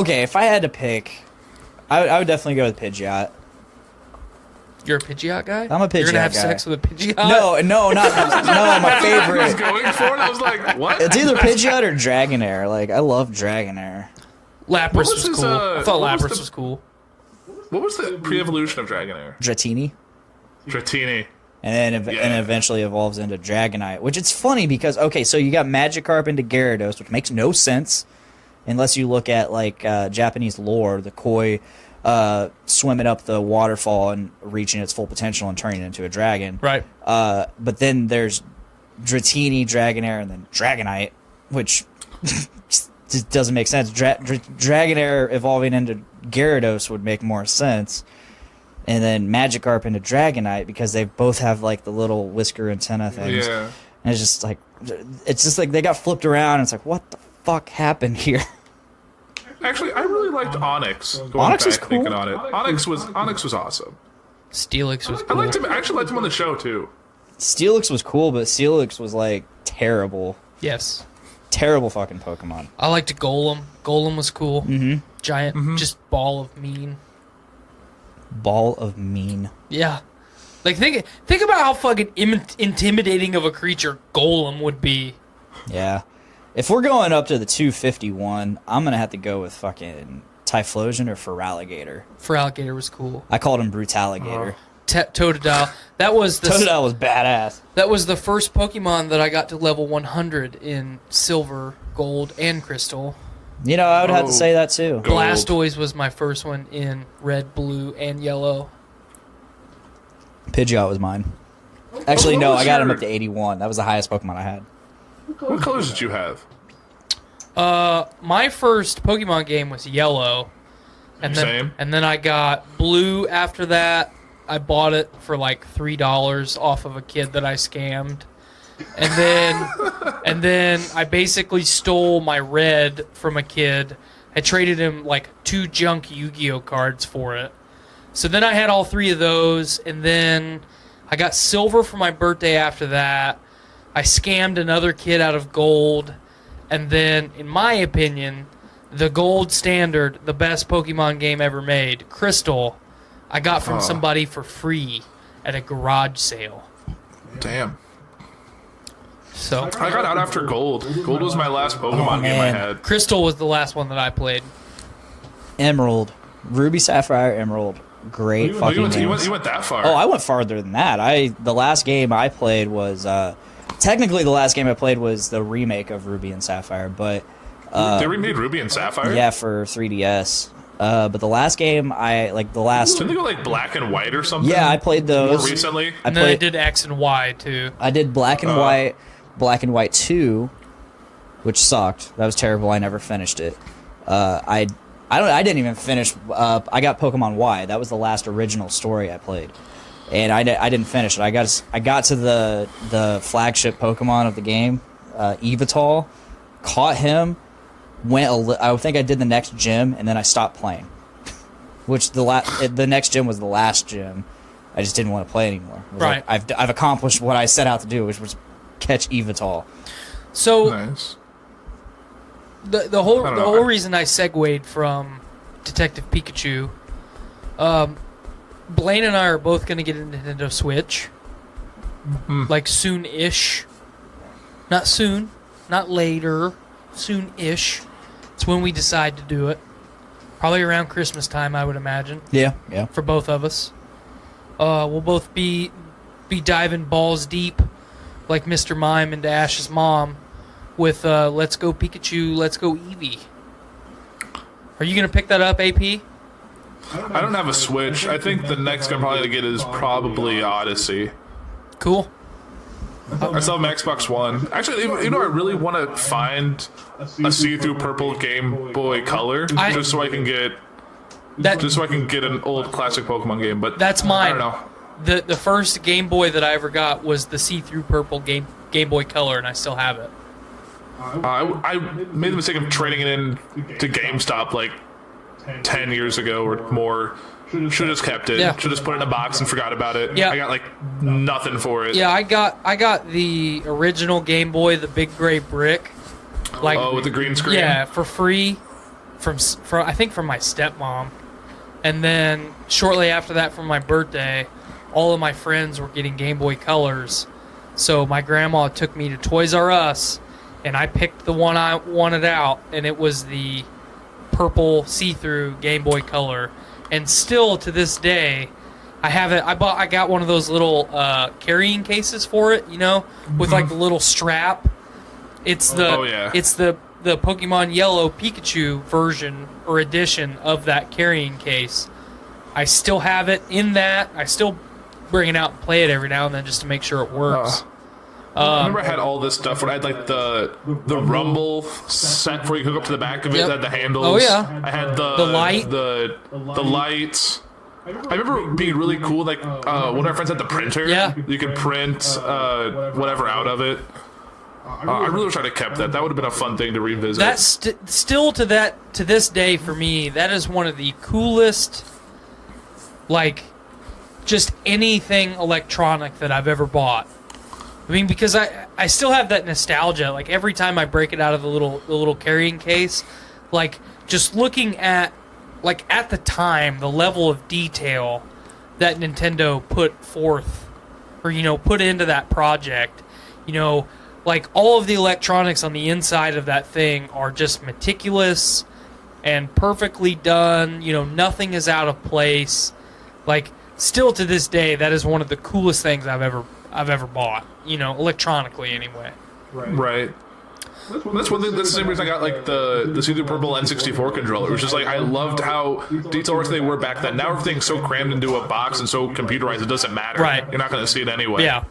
If I had to pick, I would definitely go with Pidgeot. You're a Pidgeot guy? I'm a Pidgeot guy. You're gonna have sex with a Pidgeot? No, not my favorite. I was going for it. I was like, what? It's either Pidgeot or Dragonair. Like, I love Dragonair. Lapras was cool. I thought Lapras was cool. What was the pre-evolution of Dragonair? Dratini. And then eventually evolves into Dragonite, which it's funny because, so you got Magikarp into Gyarados, which makes no sense unless you look at, like, Japanese lore, the koi swimming up the waterfall and reaching its full potential and turning into a dragon. Right. But then there's Dratini, Dragonair, and then Dragonite, which just doesn't make sense. Dragonair evolving into Gyarados would make more sense. and then Magikarp into Dragonite because they both have like the little whisker antenna things. Yeah. And it's just like they got flipped around. And it's like, what the fuck happened here? Actually, I really liked Onyx. Onyx was cool. Thinking on it. Onyx was awesome. Steelix was cool. I actually liked him on the show too. Steelix was cool, but Steelix was like terrible. Yes. Terrible fucking Pokemon. I liked Golem. Golem was cool. Mm-hmm. Giant, just ball of mean. Ball of mean. Yeah. Like, think about how fucking intimidating of a creature Golem would be. Yeah. If we're going up to the 251, I'm going to have to go with fucking Typhlosion or Feraligatr. Feraligatr was cool. I called him Brutaligator. Totodile. That was the Totodile was badass. That was the first Pokemon that I got to level 100 in Silver, Gold, and Crystal. You know, I would have to say that too. Blastoise was my first one in Red, Blue, and Yellow. Pidgeot was mine. Actually, no, I got him up to 81. That was the highest Pokemon I had. What colors did you have? My first Pokemon game was Yellow. And then I got Blue after that. I bought it for like $3 off of a kid that I scammed. And then I basically stole my Red from a kid. I traded him like 2 junk Yu-Gi-Oh cards for it. So then I had all 3 of those, and then I got Silver for my birthday after that. I scammed another kid out of Gold, and then, in my opinion, the Gold standard, the best Pokemon game ever made, Crystal, I got from somebody for free at a garage sale. Damn. So I got out after Gold. Gold was my last Pokemon game I had. Crystal was the last one that I played. Emerald. Ruby, Sapphire, Emerald. Great fucking games. You went that far. Oh, I went farther than that. The last game I played was... technically, the last game I played was the remake of Ruby and Sapphire, but... they remade Ruby and Sapphire? Yeah, for 3DS. But the last game, Didn't they go like Black and White or something? Yeah, I played those. More recently? And then I did X and Y, too. I did Black and White 2, which sucked. That was terrible. I never finished it. I didn't even finish. I got Pokemon Y. That was the last original story I played, and I didn't finish it. I got to the flagship Pokemon of the game, Evital, caught him. I think I did the next gym, and then I stopped playing. Which the next gym was the last gym. I just didn't want to play anymore. Right. Like, I've accomplished what I set out to do, which was catch Evital. So nice. The whole reason I segued from Detective Pikachu, Blaine and I are both going to get a Nintendo Switch, like soon-ish. Not soon, not later, soon-ish. It's when we decide to do it. Probably around Christmas time, I would imagine. Yeah. For both of us, we'll both be diving balls deep, like Mr. Mime into Ash's mom, with Let's Go Pikachu, Let's Go Eevee. Are you going to pick that up, AP? I don't have a Switch. I think the next I'm probably going to get is probably Odyssey. Cool. I still have my Xbox One. Actually, I really want to find a see-through purple Game Boy Color just so I can get an old classic Pokemon game. But that's mine. I don't know. The first Game Boy that I ever got was the see-through purple Game Boy Color, and I still have it. I made the mistake of trading it in to GameStop like 10 years ago or more. Should have just kept it. Yeah. Should have just put it in a box and forgot about it. Yeah. I got like nothing for it. Yeah, I got the original Game Boy, the big gray brick. Like, with the green screen? Yeah, for free from I think from my stepmom. And then shortly after that, for my birthday, all of my friends were getting Game Boy Colors. So my grandma took me to Toys R Us, and I picked the one I wanted out, and it was the purple see-through Game Boy Color. And still to this day, I have it. I got one of those little carrying cases for it, with like the little strap. It's the Pokemon Yellow Pikachu version or edition of that carrying case. I still have it in that. I still bring it out and play it every now and then just to make sure it works. I remember I had all this stuff where I had like the Rumble set where you hook up to the back of it, that had the handles. Oh yeah. I had the lights. I remember being really cool, like, one of our friends had the printer. Yeah. You could print whatever out of it. I really wish I'd have kept that. That would have been a fun thing to revisit. That's still to this day for me, that is one of the coolest, like, just anything electronic that I've ever bought. I mean, because I still have that nostalgia. Like, every time I break it out of the little carrying case, like, just looking at, like, at the time, the level of detail that Nintendo put forth, or, you know, put into that project, you know, like, all of the electronics on the inside of that thing are just meticulous and perfectly done. You know, nothing is out of place. Like, still to this day, that is one of the coolest things I've ever bought. You know, electronically anyway. Right. That's the same reason I got, like, the See Through Purple N64 controller. It was just like, I loved how detail-rich they were back then. Now everything's so crammed into a box and so computerized, it doesn't matter. Right. You're not going to see it anyway. Yeah.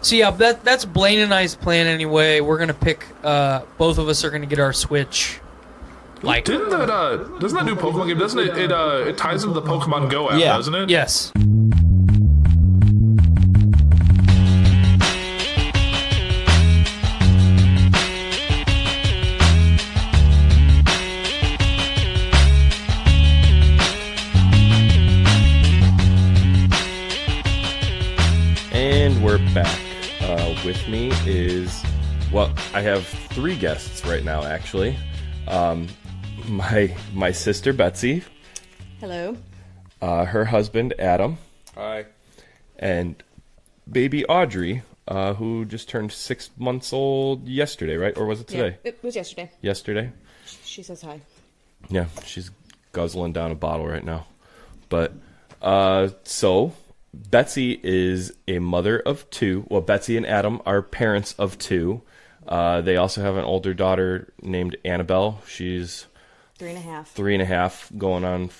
So yeah, that's Blaine and I's plan anyway. We're gonna pick. Both of us are gonna get our Switch. Like, doesn't that new Pokemon game? Doesn't it? It ties into the Pokemon Go app, doesn't it? Yes. And we're back. With me is, well, I have 3 guests right now, actually. My sister, Betsy. Hello. Her husband, Adam. Hi. And baby Audrey, who just turned 6 months old yesterday, right? Or was it today? Yeah, it was yesterday. Yesterday? She says hi. Yeah, she's guzzling down a bottle right now. But, so... Betsy is a mother of 2. Well, Betsy and Adam are parents of 2. They also have an older daughter named Annabelle. She's 3.5. 3.5, going on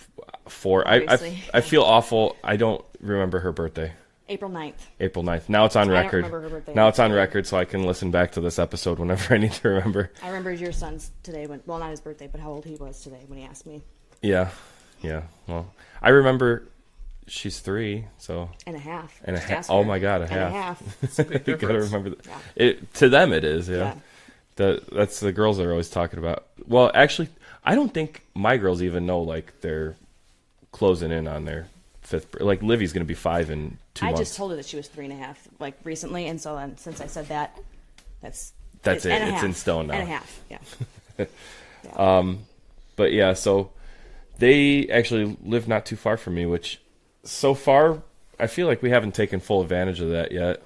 4. I feel awful. I don't remember her birthday. April 9th. April 9th. Now it's on record. I don't remember her birthday. Now it's on record, so I can listen back to this episode whenever I need to remember. I remember your son's today, well, not his birthday, but how old he was today when he asked me. Yeah. Well, I remember... She's 3, so... And a half. And a half. Oh, my God, a half. And a half. You gotta remember that. Yeah. To them, it is, yeah. That's the girls are always talking about. Well, actually, I don't think my girls even know, like, they're closing in on their 5th... Like, Livy's going to be 5 in 2 months. I just told her that she was 3.5, like, recently, and so then, since I said that, that's it. It's in stone now. And a half, yeah. But, yeah, so they actually live not too far from me, which... So far, I feel like we haven't taken full advantage of that yet.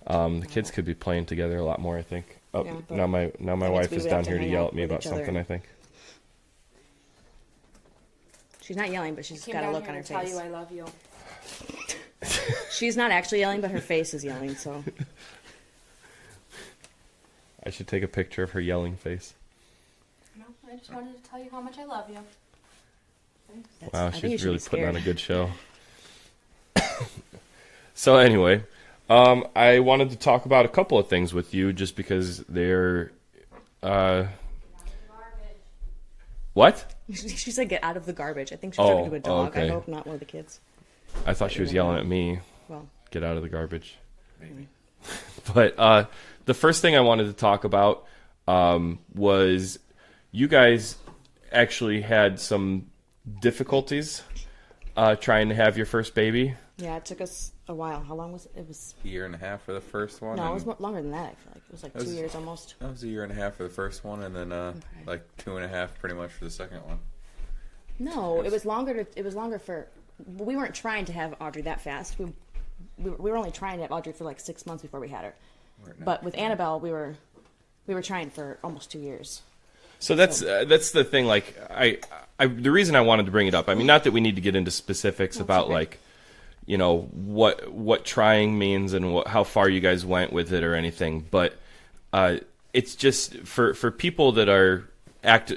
The kids could be playing together a lot more, I think. Now my wife is down here to yell at me about something, I think. She's not yelling, but she's got a look on her face. Tell you I love you. She's not actually yelling, but her face is yelling, so. I should take a picture of her yelling face. No, I just wanted to tell you how much I love you. Wow, she's really putting on a good show. So anyway, I wanted to talk about a couple of things with you just because they're... What? She said get out of the garbage. I think she's talking to a dog. Okay. I hope not one of the kids. I thought she was yelling at me. Well, get out of the garbage. Maybe. But the first thing I wanted to talk about was you guys actually had some difficulties trying to have your first baby. Yeah, it took us a while. How long was it? It was a year and a half for the first one. No, it was longer than that. I feel like it was like 2 years almost. That was a year and a half for the first one, and then like 2.5 pretty much for the second one. No, it was longer. It was longer for. We weren't trying to have Audrey that fast. We were only trying to have Audrey for like 6 months before we had her. But with Annabelle, we were trying for almost 2 years. So that's the thing. Like I the reason I wanted to bring it up. I mean, not that we need to get into specifics about like, you know, what trying means and how far you guys went with it or anything. But it's just for people that are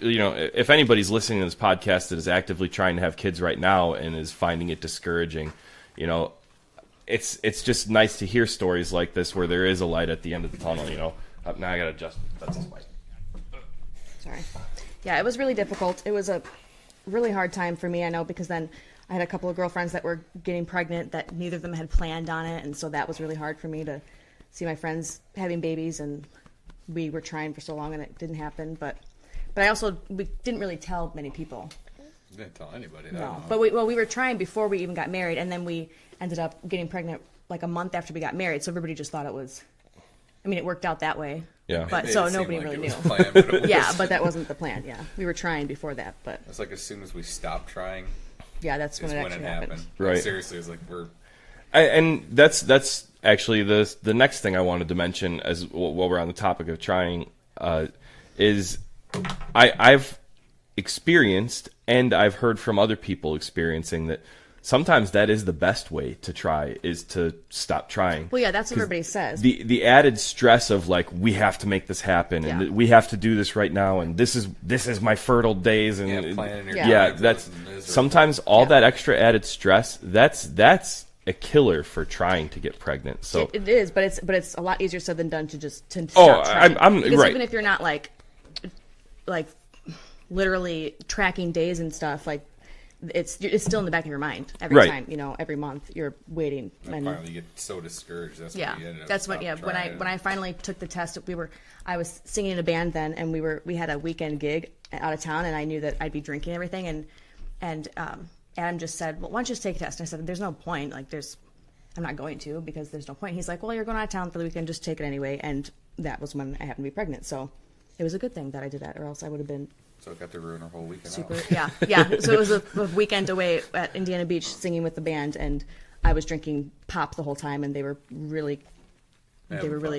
you know, if anybody's listening to this podcast that is actively trying to have kids right now and is finding it discouraging, you know, it's just nice to hear stories like this where there is a light at the end of the tunnel. You know, now I gotta adjust. That's his mic. Sorry. Yeah, it was really difficult. It was a really hard time for me, I know, because then I had a couple of girlfriends that were getting pregnant that neither of them had planned on it, and so that was really hard for me to see my friends having babies, and we were trying for so long and it didn't happen. But we didn't really tell many people. You didn't tell anybody that. No, but we were trying before we even got married, and then we ended up getting pregnant like a month after we got married, so everybody just thought it was. I mean, it worked out that way. Yeah. But so nobody really knew. Yeah, but that wasn't the plan. Yeah, we were trying before that, but it's like as soon as we stopped trying. Yeah, that's when it actually happened. Right. Like, seriously, it's like and that's actually the next thing I wanted to mention as while we're on the topic of trying is I've experienced and I've heard from other people experiencing that sometimes that is the best way to try is to stop trying. Well, yeah, that's what everybody says. The added stress of like we have to make this happen and we have to do this right now and this is my fertile days and that's sometimes all that extra added stress that's a killer for trying to get pregnant. So it is, but it's a lot easier said than done to stop trying. I'm because right. Even if you're not like literally tracking days and stuff, like it's still in the back of your mind every time, every month you're waiting. And finally you get so discouraged. That's yeah, when you ended up that's when I finally took the test. I was singing in a band then, and we had a weekend gig out of town, and I knew that I'd be drinking everything, and Adam just said, well, why don't you just take a test? And I said, there's no point. Like I'm not going to because there's no point. He's like, well, you're going out of town for the weekend, just take it anyway. And that was when I happened to be pregnant. So it was a good thing that I did that, or else I would have been. So it got to ruin our whole weekend. Yeah. So it was a weekend away at Indiana Beach singing with the band, and I was drinking pop the whole time, and they were really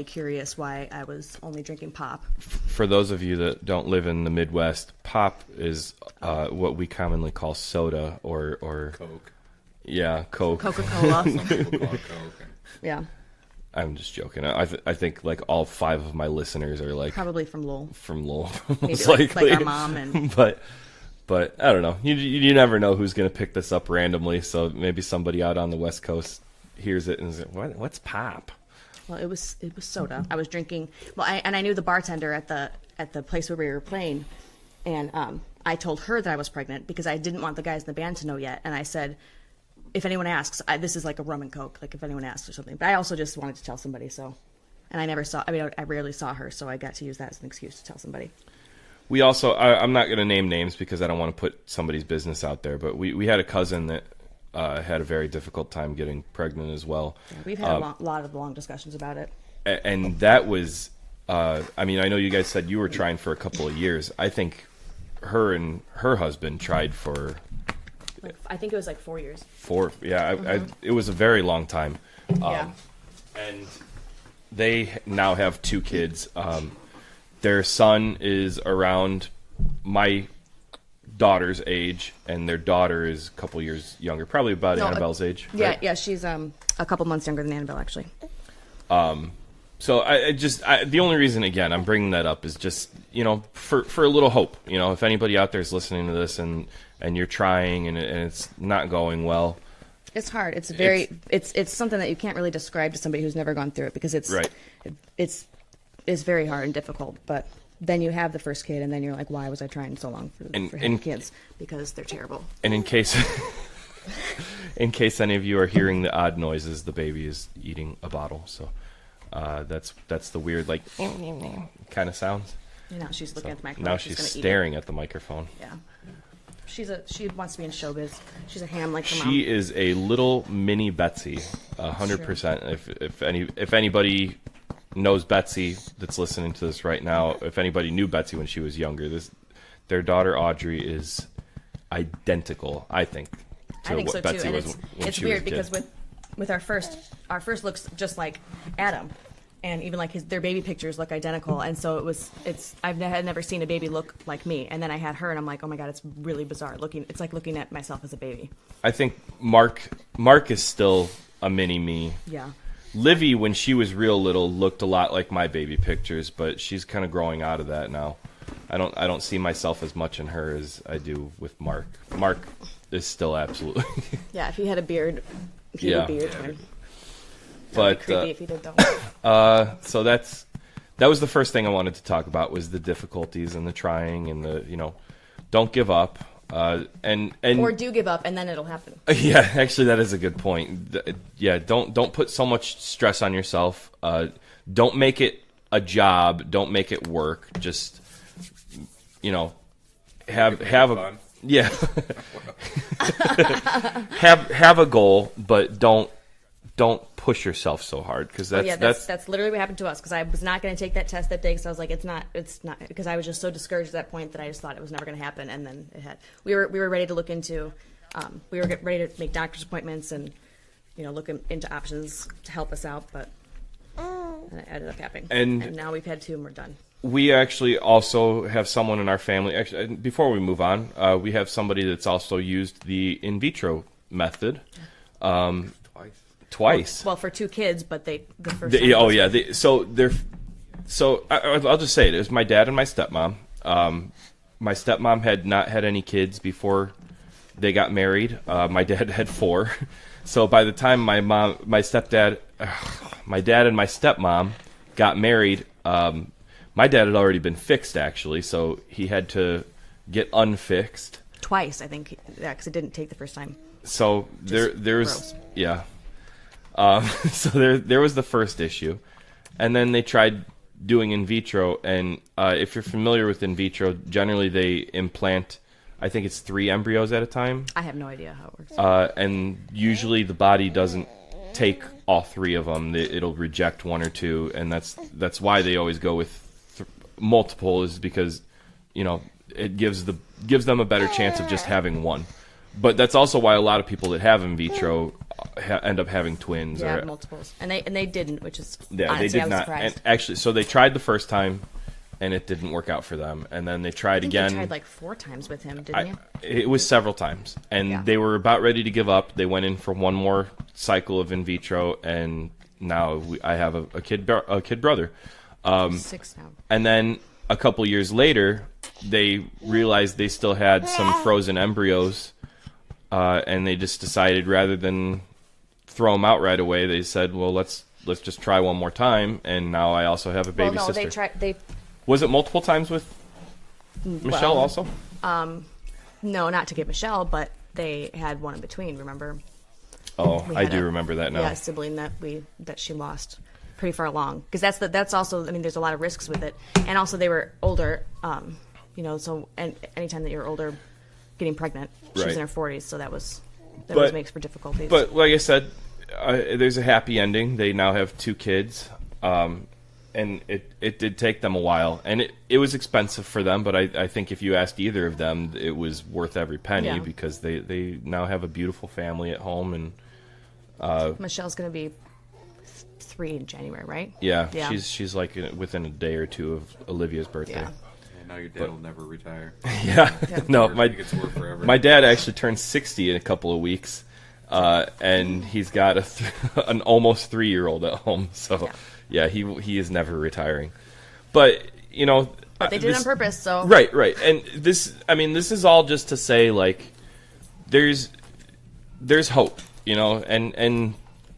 curious why I was only drinking pop. For those of you that don't live in the Midwest, pop is what we commonly call soda or Coke. Yeah, Coke. Coca-Cola. Some people call it Coke. Yeah. I'm just joking. I think like all 5 of my listeners are like probably from Lowell. Most Maybe likely. Like our mom and. But I don't know. You never know who's going to pick this up randomly. So maybe somebody out on the West Coast hears it and is like, what's pop? Well, it was soda. I was drinking. Well, I knew the bartender at the place where we were playing, and I told her that I was pregnant because I didn't want the guys in the band to know yet. And I said, if anyone asks, this is like a rum and Coke. Like if anyone asks or something. But I also just wanted to tell somebody. So, and I rarely saw her, so I got to use that as an excuse to tell somebody. We also, I'm not going to name names because I don't want to put somebody's business out there. But we had a cousin that had a very difficult time getting pregnant as well. Yeah, we've had a lot of long discussions about it. And that was, I know you guys said you were trying for a couple of years. I think her and her husband tried for... I think it was like 4 years. It was a very long time. Yeah. And they now have 2 kids. Their son is around my daughter's age, and their daughter is a couple years younger, probably about Annabelle's age. Right? Yeah, she's a couple months younger than Annabelle, actually. So the only reason, again, I'm bringing that up is just, for a little hope. If anybody out there is listening to this and you're trying and it's not going well. It's hard. It's something that you can't really describe to somebody who's never gone through it because it's very hard and difficult. But then you have the first kid, and then you're like, why was I trying so long for having kids? Because they're terrible. And in case any of you are hearing the odd noises, the baby is eating a bottle. So that's the weird kind of sounds. And now she's looking at the microphone. Now she's staring at the microphone. Yeah. She wants to be in showbiz. She's a ham like her mom. She is a little mini Betsy, 100%. If anybody knows Betsy that's listening to this right now, if anybody knew Betsy when she was younger, their daughter Audrey is identical, I think, to what so Betsy too. was And when it's she weird was a kid. because with our first looks just like Adam. And even like their baby pictures look identical, and so I've never seen a baby look like me. And then I had her, and I'm like, oh my god, it's really bizarre looking. It's like looking at myself as a baby. I think Mark is still a mini me. Yeah. Livy, when she was real little, looked a lot like my baby pictures, but she's kind of growing out of that now. I don't see myself as much in her as I do with Mark. Mark is still absolutely. Yeah, if he had a beard, he would be your twin. But creepy if he did though. So that was the first thing I wanted to talk about was the difficulties and the trying and the don't give up. and or do give up, and then it'll happen. Yeah, actually, that is a good point. Yeah, don't put so much stress on yourself. Don't make it a job. Don't make it work. Just have a yeah. have a goal, but don't push yourself so hard, because that's literally what happened to us, because I was not going to take that test that day, because I was like, it's not, because I was just so discouraged at that point that I just thought it was never going to happen, and then it had. We were ready to look into, we were ready to make doctor's appointments and look into options to help us out, but it ended up happening, and now we've had 2 and we're done. We actually also have someone in our family. Actually, before we move on, we have somebody that's also used the in vitro method. Twice. Well, for 2 kids, but the first. I'll just say it. It was my dad and my stepmom. My stepmom had not had any kids before they got married. My dad had 4. So by the time my dad and my stepmom got married, my dad had already been fixed, actually. So he had to get unfixed twice, I think. Yeah, because it didn't take the first time. So there's yeah. So there was the first issue, and then they tried doing in vitro. And if you're familiar with in vitro, generally they implant, I think it's 3 embryos at a time. I have no idea how it works. And usually the body doesn't take all 3 of them. It'll reject 1 or 2, and that's why they always go with multiple, is because it gives them a better chance of just having 1. But that's also why a lot of people that have in vitro end up having twins. Yeah, or multiples, and they didn't, which is they did not. And actually, so they tried the first time, and it didn't work out for them. And then they tried again. You tried like 4 times with him, didn't you? It was several times, and they were about ready to give up. They went in for 1 more cycle of in vitro, and now I have a kid brother. 6 now. And then a couple years later, they realized they still had some frozen embryos. And they just decided, rather than throw them out right away, they said, "Well, let's just try 1 more time." And now I also have a baby sister. Was it multiple times with Michelle also? No, not to get Michelle, but they had 1 in between. Remember? Oh, I do remember that now. Yeah, a sibling that she lost pretty far along, because that's also. I mean, there's a lot of risks with it, and also they were older. So and anytime that you're older, getting pregnant. She was in her 40s, so that makes for difficulties. But like I said, there's a happy ending. They now have 2 kids, and it did take them a while, and it was expensive for them. But I think if you asked either of them, it was worth every penny, because they now have a beautiful family at home. And Michelle's going to be 3 in January, right? Yeah. She's like within a day or 2 of Olivia's birthday. Yeah. Now your dad will never retire. Yeah. No, my dad actually turned 60 in a couple of weeks, and he's got an almost 3-year-old at home. So, yeah, he is never retiring. But but they did it on purpose. So right. And this is all just to say, like, there's hope, and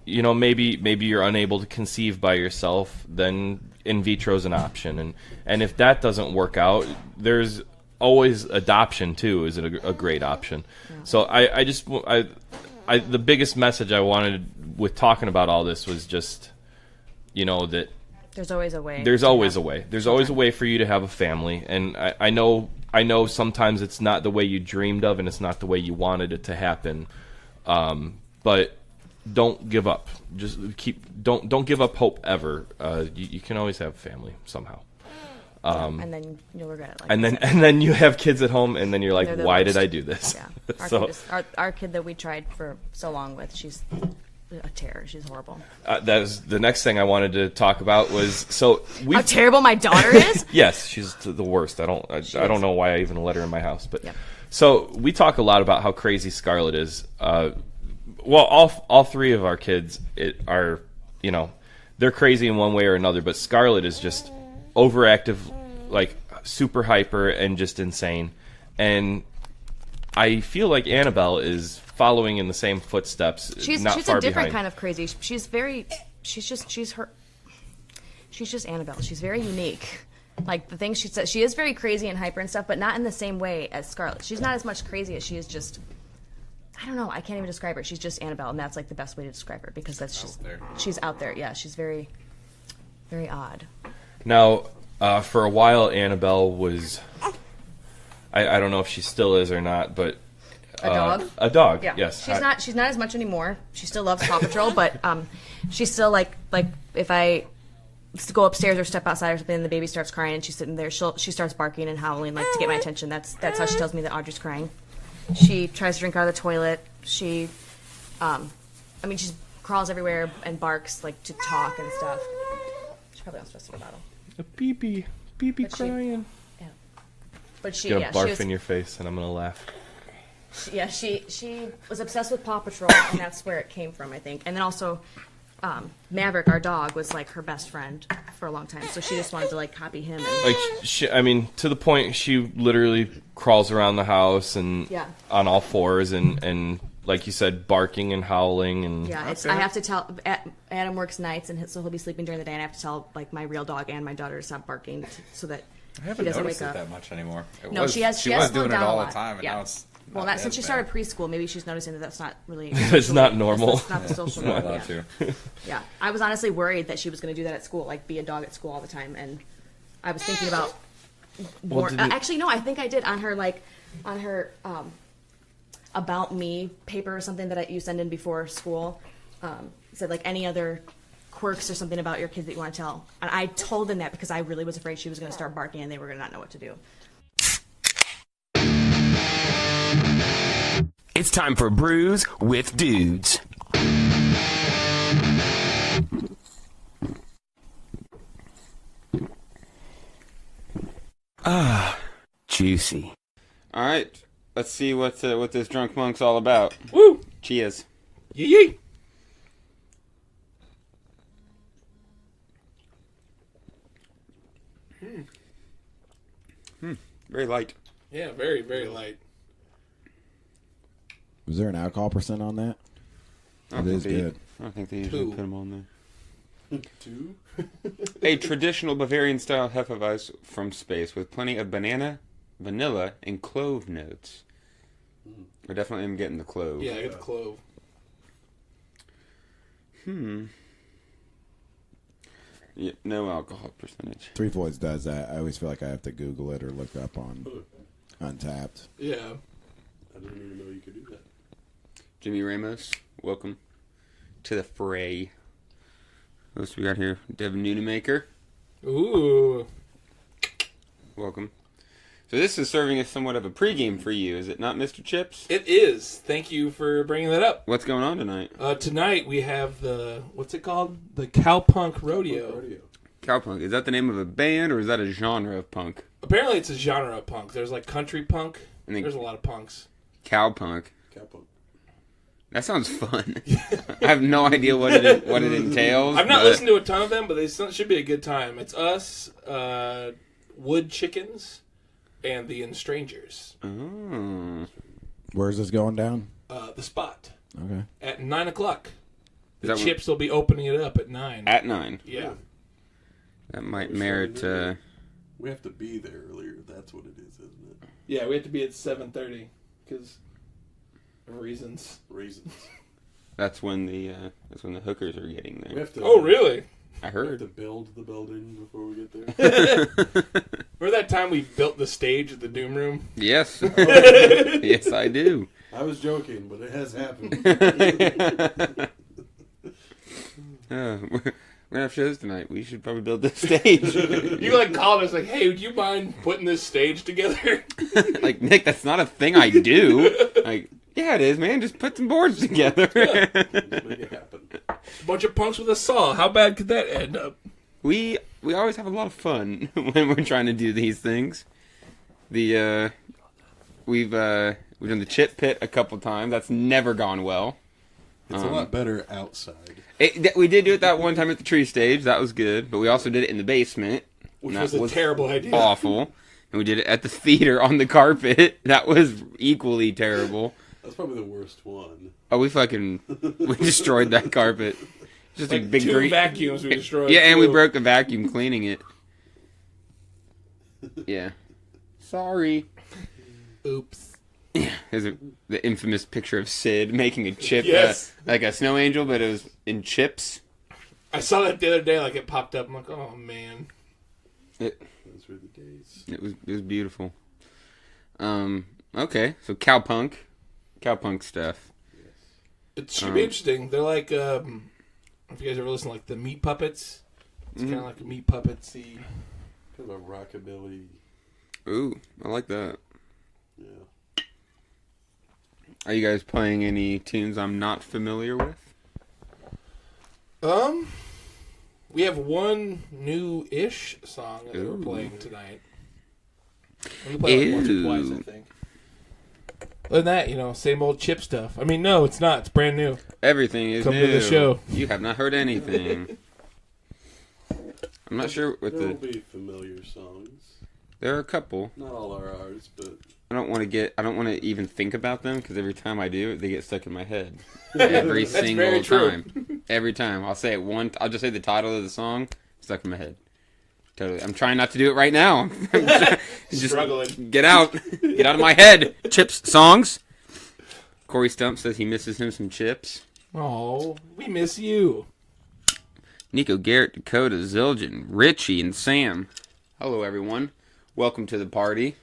maybe you're unable to conceive by yourself, then in vitro is an option, and if that doesn't work out, there's always adoption too. Is it a great option? Yeah. So the biggest message I wanted with talking about all this was just that there's always a way. There's always a way. There's always a way for you to have a family, and I know sometimes it's not the way you dreamed of, and it's not the way you wanted it to happen, but don't give up. Just don't give up hope ever. You can always have family somehow. And then you'll regret it. And then you have kids at home, and then you're like, why did I do this? Yeah. Our kid that we tried for so long with, she's a terror. She's horrible. That is the next thing I wanted to talk about was how terrible my daughter is. Yes, she's the worst. I don't know why I even let her in my house, but so we talk a lot about how crazy Scarlett is. Well, all 3 of our kids are, they're crazy in one way or another, but Scarlett is just overactive, like super hyper and just insane. And I feel like Annabelle is following in the same footsteps. She's a different behind. kind of crazy. She's just Annabelle. She's very unique. Like the things she says, she is very crazy and hyper and stuff, but not in the same way as Scarlett. She's not as much crazy as she is just, I don't know, I can't even describe her. She's just Annabelle, and that's like the best way to describe her because that's just, she's out there. Yeah, she's very, very odd. Now, for a while, Annabelle was, I don't know if she still is or not, but a dog. A dog. Yeah. Yes. She's not as much anymore. She still loves Paw Patrol, but she's still like if I go upstairs or step outside or something, and the baby starts crying, and she's sitting there, she starts barking and howling like to get my attention. That's how she tells me that Audrey's crying. She tries to drink out of the toilet. She, she crawls everywhere and barks like to talk and stuff. She probably wants to in the bottle. A baby crying. Yeah. But she, gonna barf she was, in your face, and I'm gonna laugh. She was obsessed with Paw Patrol, and that's where it came from, I think. And then also, Maverick, our dog, was like her best friend for a long time, so she just wanted to like copy him. And... to the point she literally crawls around the house and on all fours and like you said, barking and howling and. Yeah, I have to tell. Adam works nights, and so he'll be sleeping during the day, and I have to tell like my real dog and my daughter to stop barking so that I haven't he doesn't noticed wake it up. that much anymore. She has doing it all the time, and now it's. Well, not since she started preschool, maybe she's noticing that that's not really. It's not normal. That's not the social norm. Yeah, I was honestly worried that she was going to do that at school, like be a dog at school all the time, and I was thinking about. Actually, no, I think I did on her about me paper or something that you send in before school. Said like any other quirks or something about your kids that you want to tell, and I told them that because I really was afraid she was going to start barking and they were going to not know what to do. It's time for Brews with Dudes. Juicy. All right, let's see what this drunk monk's all about. Woo! Cheers. Yee. Very light. Yeah, very, very light. Was there an alcohol percent on that? It is good. I don't think they usually put them on there. 2? A traditional Bavarian-style Hefeweiss from space with plenty of banana, vanilla, and clove notes. I definitely am getting the clove. Yeah, I get the clove. Yeah, no alcohol percentage. Three Floyds does that. I always feel like I have to Google it or look up on Untapped. Yeah. I didn't even know you could do that. Jimmy Ramos, welcome to the fray. What else we got here? Devin Noonemaker. Ooh. Welcome. So this is serving as somewhat of a pregame for you, is it not, Mr. Chips? It is. Thank you for bringing that up. What's going on tonight? Tonight we have what's it called? The Cowpunk Rodeo. Cowpunk. Is that the name of a band, or is that a genre of punk? Apparently it's a genre of punk. There's like country punk. And then there's a lot of punks. Cowpunk. That sounds fun. I have no idea what it entails. I've not listened to a ton of them, but they should be a good time. It's us, Wood Chickens, and the Strangers. Oh. Where's this going down? The Spot. Okay. At 9 o'clock. The Is that Chips will be opening it up at 9. At 9? Yeah. That might merit... We have to be there earlier. That's what it is, isn't it? Yeah, we have to be at 7:30 because of reasons. That's when the hookers are getting there. We have to, oh, really? I heard. We have to build the building before we get there. Remember that time we built the stage at the Doom Room? Yes. Yes, I do. I was joking, but it has happened. We're going to have shows tonight. We should probably build this stage. You like called us like, hey, would you mind putting this stage together? Like, Nick, that's not a thing I do. Like, yeah, it is, man. Just put some boards together. Yeah. Just make it happen. A bunch of punks with a saw. How bad could that end up? We always have a lot of fun when we're trying to do these things. We've done the chip pit a couple times. That's never gone well. It's a lot better outside. We did do it that one time at the tree stage. That was good. But we also did it in the basement. Which was a terrible idea. Awful. And we did it at the theater on the carpet. That was equally terrible. That's probably the worst one. Oh, we destroyed that carpet. Just like a big 2 vacuums we destroyed. Yeah, and we broke a vacuum cleaning it. Yeah. Sorry. Oops. There's the infamous picture of Sid making a chip, Yes. like a snow angel, but it was in chips. I saw that the other day, like it popped up. I'm like, oh man. Those were the days. It was beautiful. Okay, so cowpunk stuff. It should be interesting. They're like, if you guys ever listen to like the Meat Puppets, it's kind of like a Meat Puppetsy. Kind of a rockabilly. Ooh, I like that. Yeah. Are you guys playing any tunes I'm not familiar with? We have one new-ish song that we're playing tonight. We played it once or twice, I think. Other than that, same old chip stuff. I mean, no, it's not. It's brand new. Everything is Come new. to the show. You have not heard anything. I'm not sure what There will be familiar songs. There are a couple. Not all are ours, but I don't want to even think about them because every time I do, they get stuck in my head. Every single time. Every time. I'll say it I'll just say the title of the song, stuck in my head. Totally. I'm trying not to do it right now. I'm just struggling. Get out of my head. Chips songs. Corey Stump says he misses him some chips. Oh, we miss you. Nico, Garrett, Dakota, Zildjian, Richie, and Sam. Hello, everyone. Welcome to the party.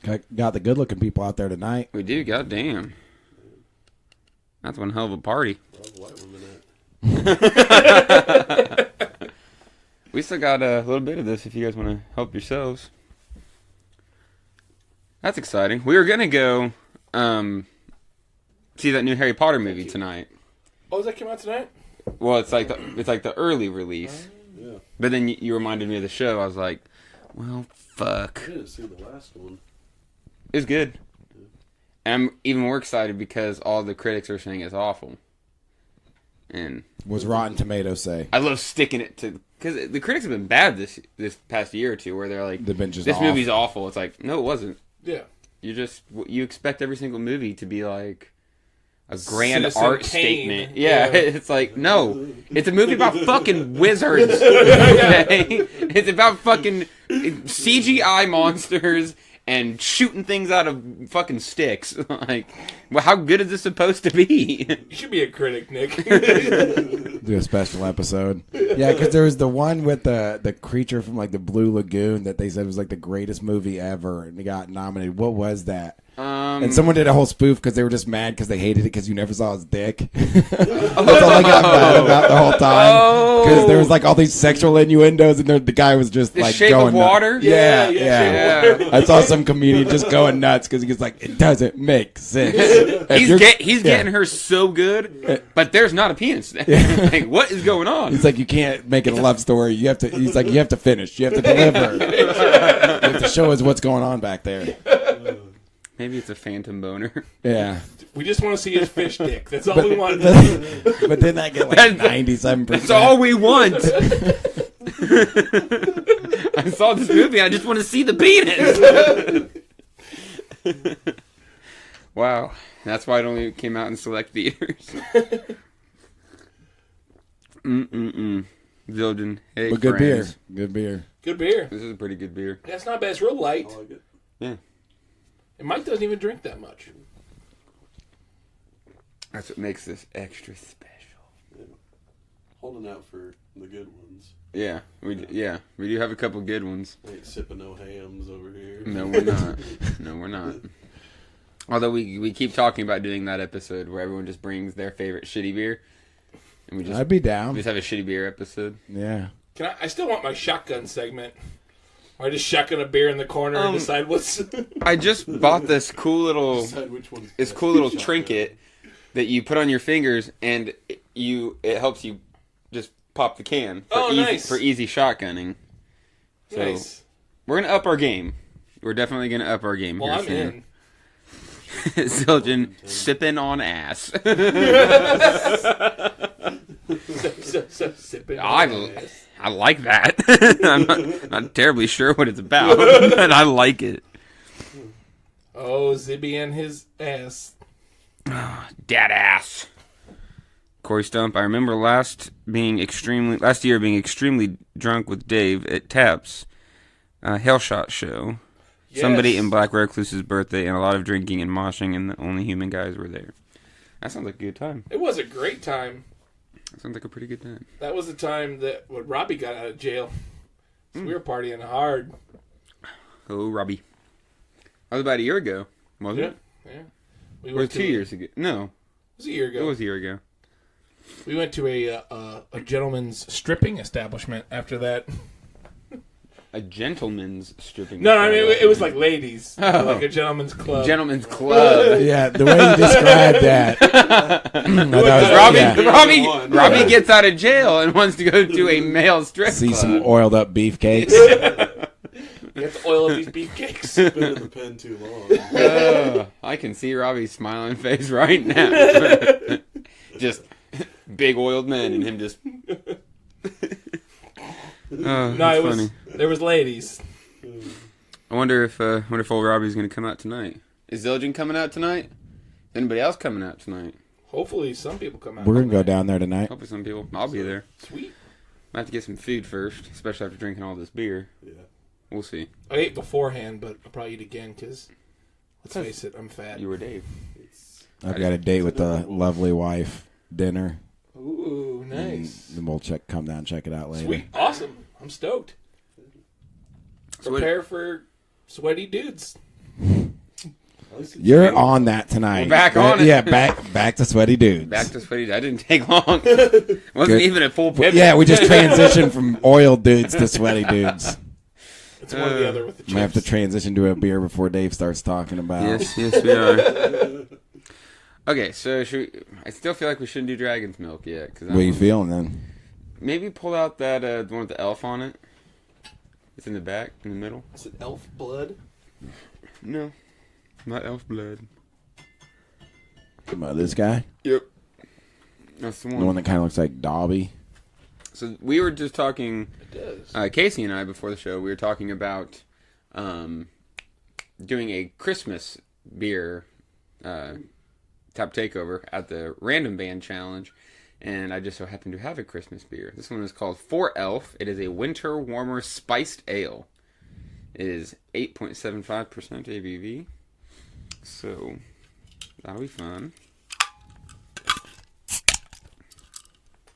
Got the good-looking people out there tonight. We do, goddamn. That's one hell of a party. We still got a little bit of this if you guys want to help yourselves. That's exciting. We were going to go see that new Harry Potter movie tonight. Oh, does that come out tonight? Well, it's like the early release. Yeah. But then you reminded me of the show. I was like, well, fuck. I didn't see the last one. It was good. And I'm even more excited because all the critics are saying it's awful. And what's Rotten Tomatoes say? I love sticking it to, because the critics have been bad this past year or two, where they're like, this movie's awful. It's like, no, it wasn't. Yeah. You expect every single movie to be like a grand Citizen art Kane. statement. Yeah, it's like, no, it's a movie about fucking wizards. Okay? It's about fucking CGI monsters and shooting things out of fucking sticks. Like, well, how good is this supposed to be? You should be a critic, Nick. Do a special episode. Yeah, because there was the one with the creature from like the Blue Lagoon that they said was like the greatest movie ever, and they got nominated. What was that? And someone did a whole spoof because they were just mad because they hated it because you never saw his dick. That's all I got mad about the whole time. Because there was like all these sexual innuendos, and the guy was just The like Shape going of Water? nuts. Yeah. Yeah. I saw some comedian just going nuts because he was like, it doesn't make sense. He's getting her so good, but there's not a penis there. Like, what is going on? He's like, you can't make it a love story. You have to. He's like, you have to finish. You have to deliver. You have to show us what's going on back there. Maybe it's a phantom boner. Yeah. We just want to see his fish dick. That's all we want. But then I get like 97%. That's all we want. I saw this movie. I just want to see the penis. Wow. That's why it only came out in select theaters. Zildjian. Hey, But good friends. beer. Good beer. Good beer. This is a pretty good beer. That's not bad. It's real light. I like it. Yeah. And Mike doesn't even drink that much. That's what makes this extra special. Yeah. Holding out for the good ones. Yeah, we do have a couple good ones. I ain't sipping no hams over here. No, we're not. No, we're not. Although we keep talking about doing that episode where everyone just brings their favorite shitty beer, and we just I'd be down. We just have a shitty beer episode. Yeah. I still want my shotgun segment. Or I just shotgun a beer in the corner and decide what's. I just bought this cool little shotgun. trinket that you put on your fingers, and it helps you just pop the can for easy shotgunning. So Nice. we're gonna up our game. We're definitely gonna up our game. Well, here I'm soon. in. Zildjian sipping on ass. Sipping on ass. I like that. I'm not terribly sure what it's about, but I like it. Oh, Zibby and his ass. Dad ass. Corey Stump, I remember last year being extremely drunk with Dave at Taps. Hellshot Show. Yes. Somebody in Black Recluse's birthday and a lot of drinking and moshing, and the only human guys were there. That sounds like a good time. It was a great time. That sounds like a pretty good time. That was the time that when Robbie got out of jail. So we were partying hard. Oh, Robbie. That was about a year ago, wasn't it? Yeah. Or 2 years ago. No. It was a year ago. It was a year ago. We went to a gentleman's stripping establishment after that. A gentleman's stripping No, I mean, it was like ladies. Like a gentleman's club. Gentleman's club. Yeah, the way you described that. Robbie gets out of jail and wants to go to a male strip See club. some oiled up beefcakes. You have to oil up these beefcakes. Been in the pen too long. I can see Robbie's smiling face right now. Just big oiled men and him just... No, it was. There was ladies. I wonder if old Robbie's going to come out tonight. Is Zildjian coming out tonight? Is anybody else coming out tonight? Hopefully, some people come out. We're going to go down there tonight. Hopefully, some people. I'll be there. Sweet. I have to get some food first, especially after drinking all this beer. Yeah. We'll see. I ate beforehand, but I'll probably eat again because, let's face it, I'm fat. You were Dave. I've got a date with a lovely wife. Dinner. Ooh, nice. And then we'll come down and check it out later. Sweet. Awesome. I'm stoked. Prepare for sweaty dudes. You're on that tonight. We're back on it. Yeah, back to sweaty dudes. Back to sweaty. That didn't take long. Wasn't Good. even a full pivot. Yeah, we just transitioned from oiled dudes to sweaty dudes. It's one or the other with the chips. Might have to transition to a beer before Dave starts talking about. Yes, we are. Okay, so I still feel like we shouldn't do Dragon's Milk yet. What are you feeling then? Maybe pull out that the one with the elf on it. It's in the back, in the middle. Is it elf blood? No, not elf blood. About this guy? Yep. That's the one. The one that kind of looks like Dobby. So we were just talking, It does. Casey and I, before the show, we were talking about doing a Christmas beer top takeover at the Random Band Challenge, and I just so happened to have a Christmas beer. This one is called 4 Elf. It is a winter warmer spiced ale. It is 8.75% ABV, so that'll be fun.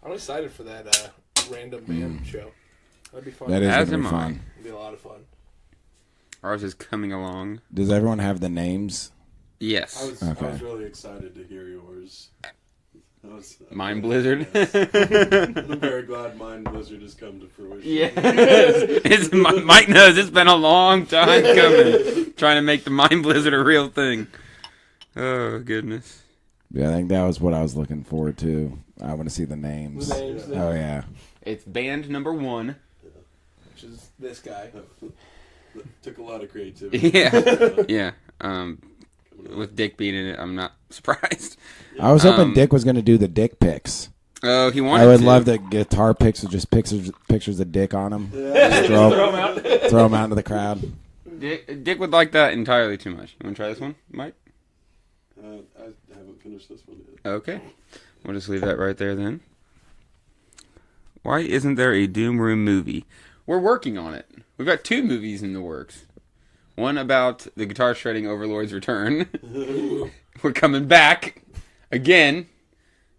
I'm excited for that Random Band show. That'd be fun. That is going to be fun. It'd be a lot of fun. Ours is coming along. Does everyone have the names? Yes. I was really excited to hear yours. Mind Blizzard. Yes. I'm very glad Mind Blizzard has come to fruition. Yes. Mike knows it's been a long time coming. Trying to make the Mind Blizzard a real thing. Oh, goodness. Yeah, I think that was what I was looking forward to. I want to see the names. Oh, yeah. It's band number 1. Which is this guy. Took a lot of creativity. Yeah. Yeah. With Dick being in it, I'm not surprised. I was hoping Dick was going to do the dick pics. Oh, he wanted to. I would love the guitar pics with just pictures of Dick on them. Yeah. Throw them out into the crowd. Dick would like that entirely too much. You want to try this one, Mike? I haven't finished this one yet. Okay. We'll just leave that right there then. Why isn't there a Doom Room movie? We're working on it. We've got 2 movies in the works. One about the guitar shredding overlord's return. We're coming back again.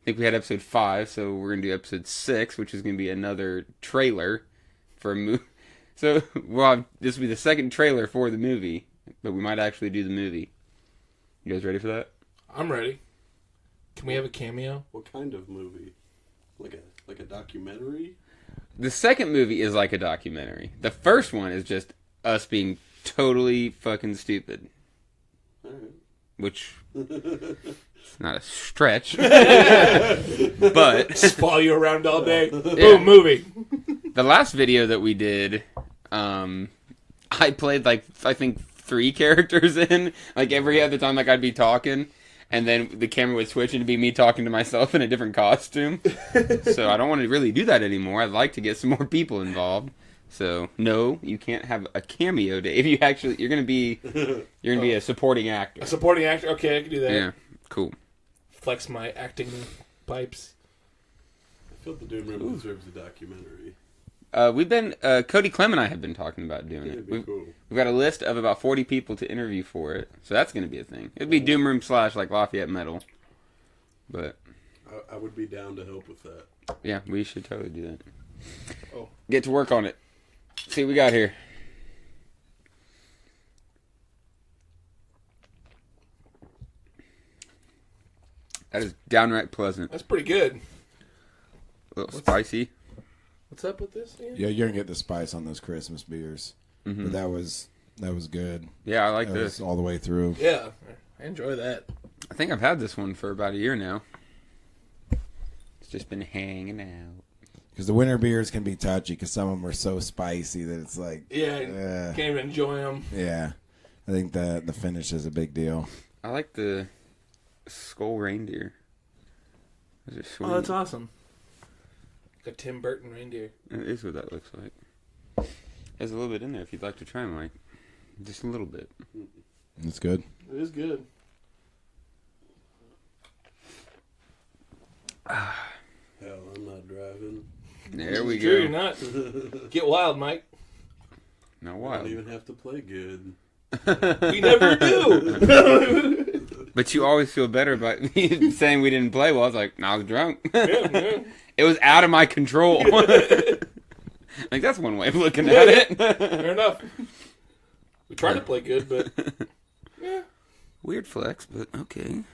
I think we had episode 5, so we're going to do episode 6, which is going to be another trailer for a movie. So this will be the second trailer for the movie, but we might actually do the movie. You guys ready for that? I'm ready. Can we have a cameo? What kind of movie? Like a documentary? The second movie is like a documentary. The first one is just us being totally fucking stupid. Alright. Which it's not a stretch. But just follow you around all day. Boom, movie. The last video that we did, I played I think 3 characters in. Every other time I'd be talking, and then the camera would switch and it'd be me talking to myself in a different costume. So I don't want to really do that anymore. I'd like to get some more people involved. So no, you can't have a cameo, Dave. You're gonna be a supporting actor. A supporting actor? Okay, I can do that. Yeah, cool. Flex my acting pipes. I feel the Doom Room deserves a documentary. We've been Cody Clem and I have been talking about doing it. We've got a list of about 40 people to interview for it, so that's going to be a thing. It'd be Doom Room / like Lafayette Metal, but I would be down to help with that. Yeah, we should totally do that. Oh. Get to work on it. See what we got here. That is downright pleasant. That's pretty good. A little spicy. What's up with this again? Yeah, you're gonna get the spice on those Christmas beers, but that was good. Yeah, I like that this was all the way through. Yeah, I enjoy that. I think I've had this one for about a year now. It's just been hanging out. Because the winter beers can be touchy because some of them are so spicy that it's like... Yeah, can't even enjoy them. Yeah. I think the finish is a big deal. I like the skull reindeer. Those are sweet. Oh, that's awesome. Like a Tim Burton reindeer. That is what that looks like. There's a little bit in there if you'd like to try, Mike. Just a little bit. It's good. It is good. Hell, I'm not driving. There we go. Sure you're not. Get wild, Mike. Not I wild. don't even have to play good. We never do. But you always feel better about me saying we didn't play well. I was like, I was drunk. Yeah. It was out of my control. Like, that's one way of looking at it. Fair enough. We tried to play good, but... Weird flex, but okay.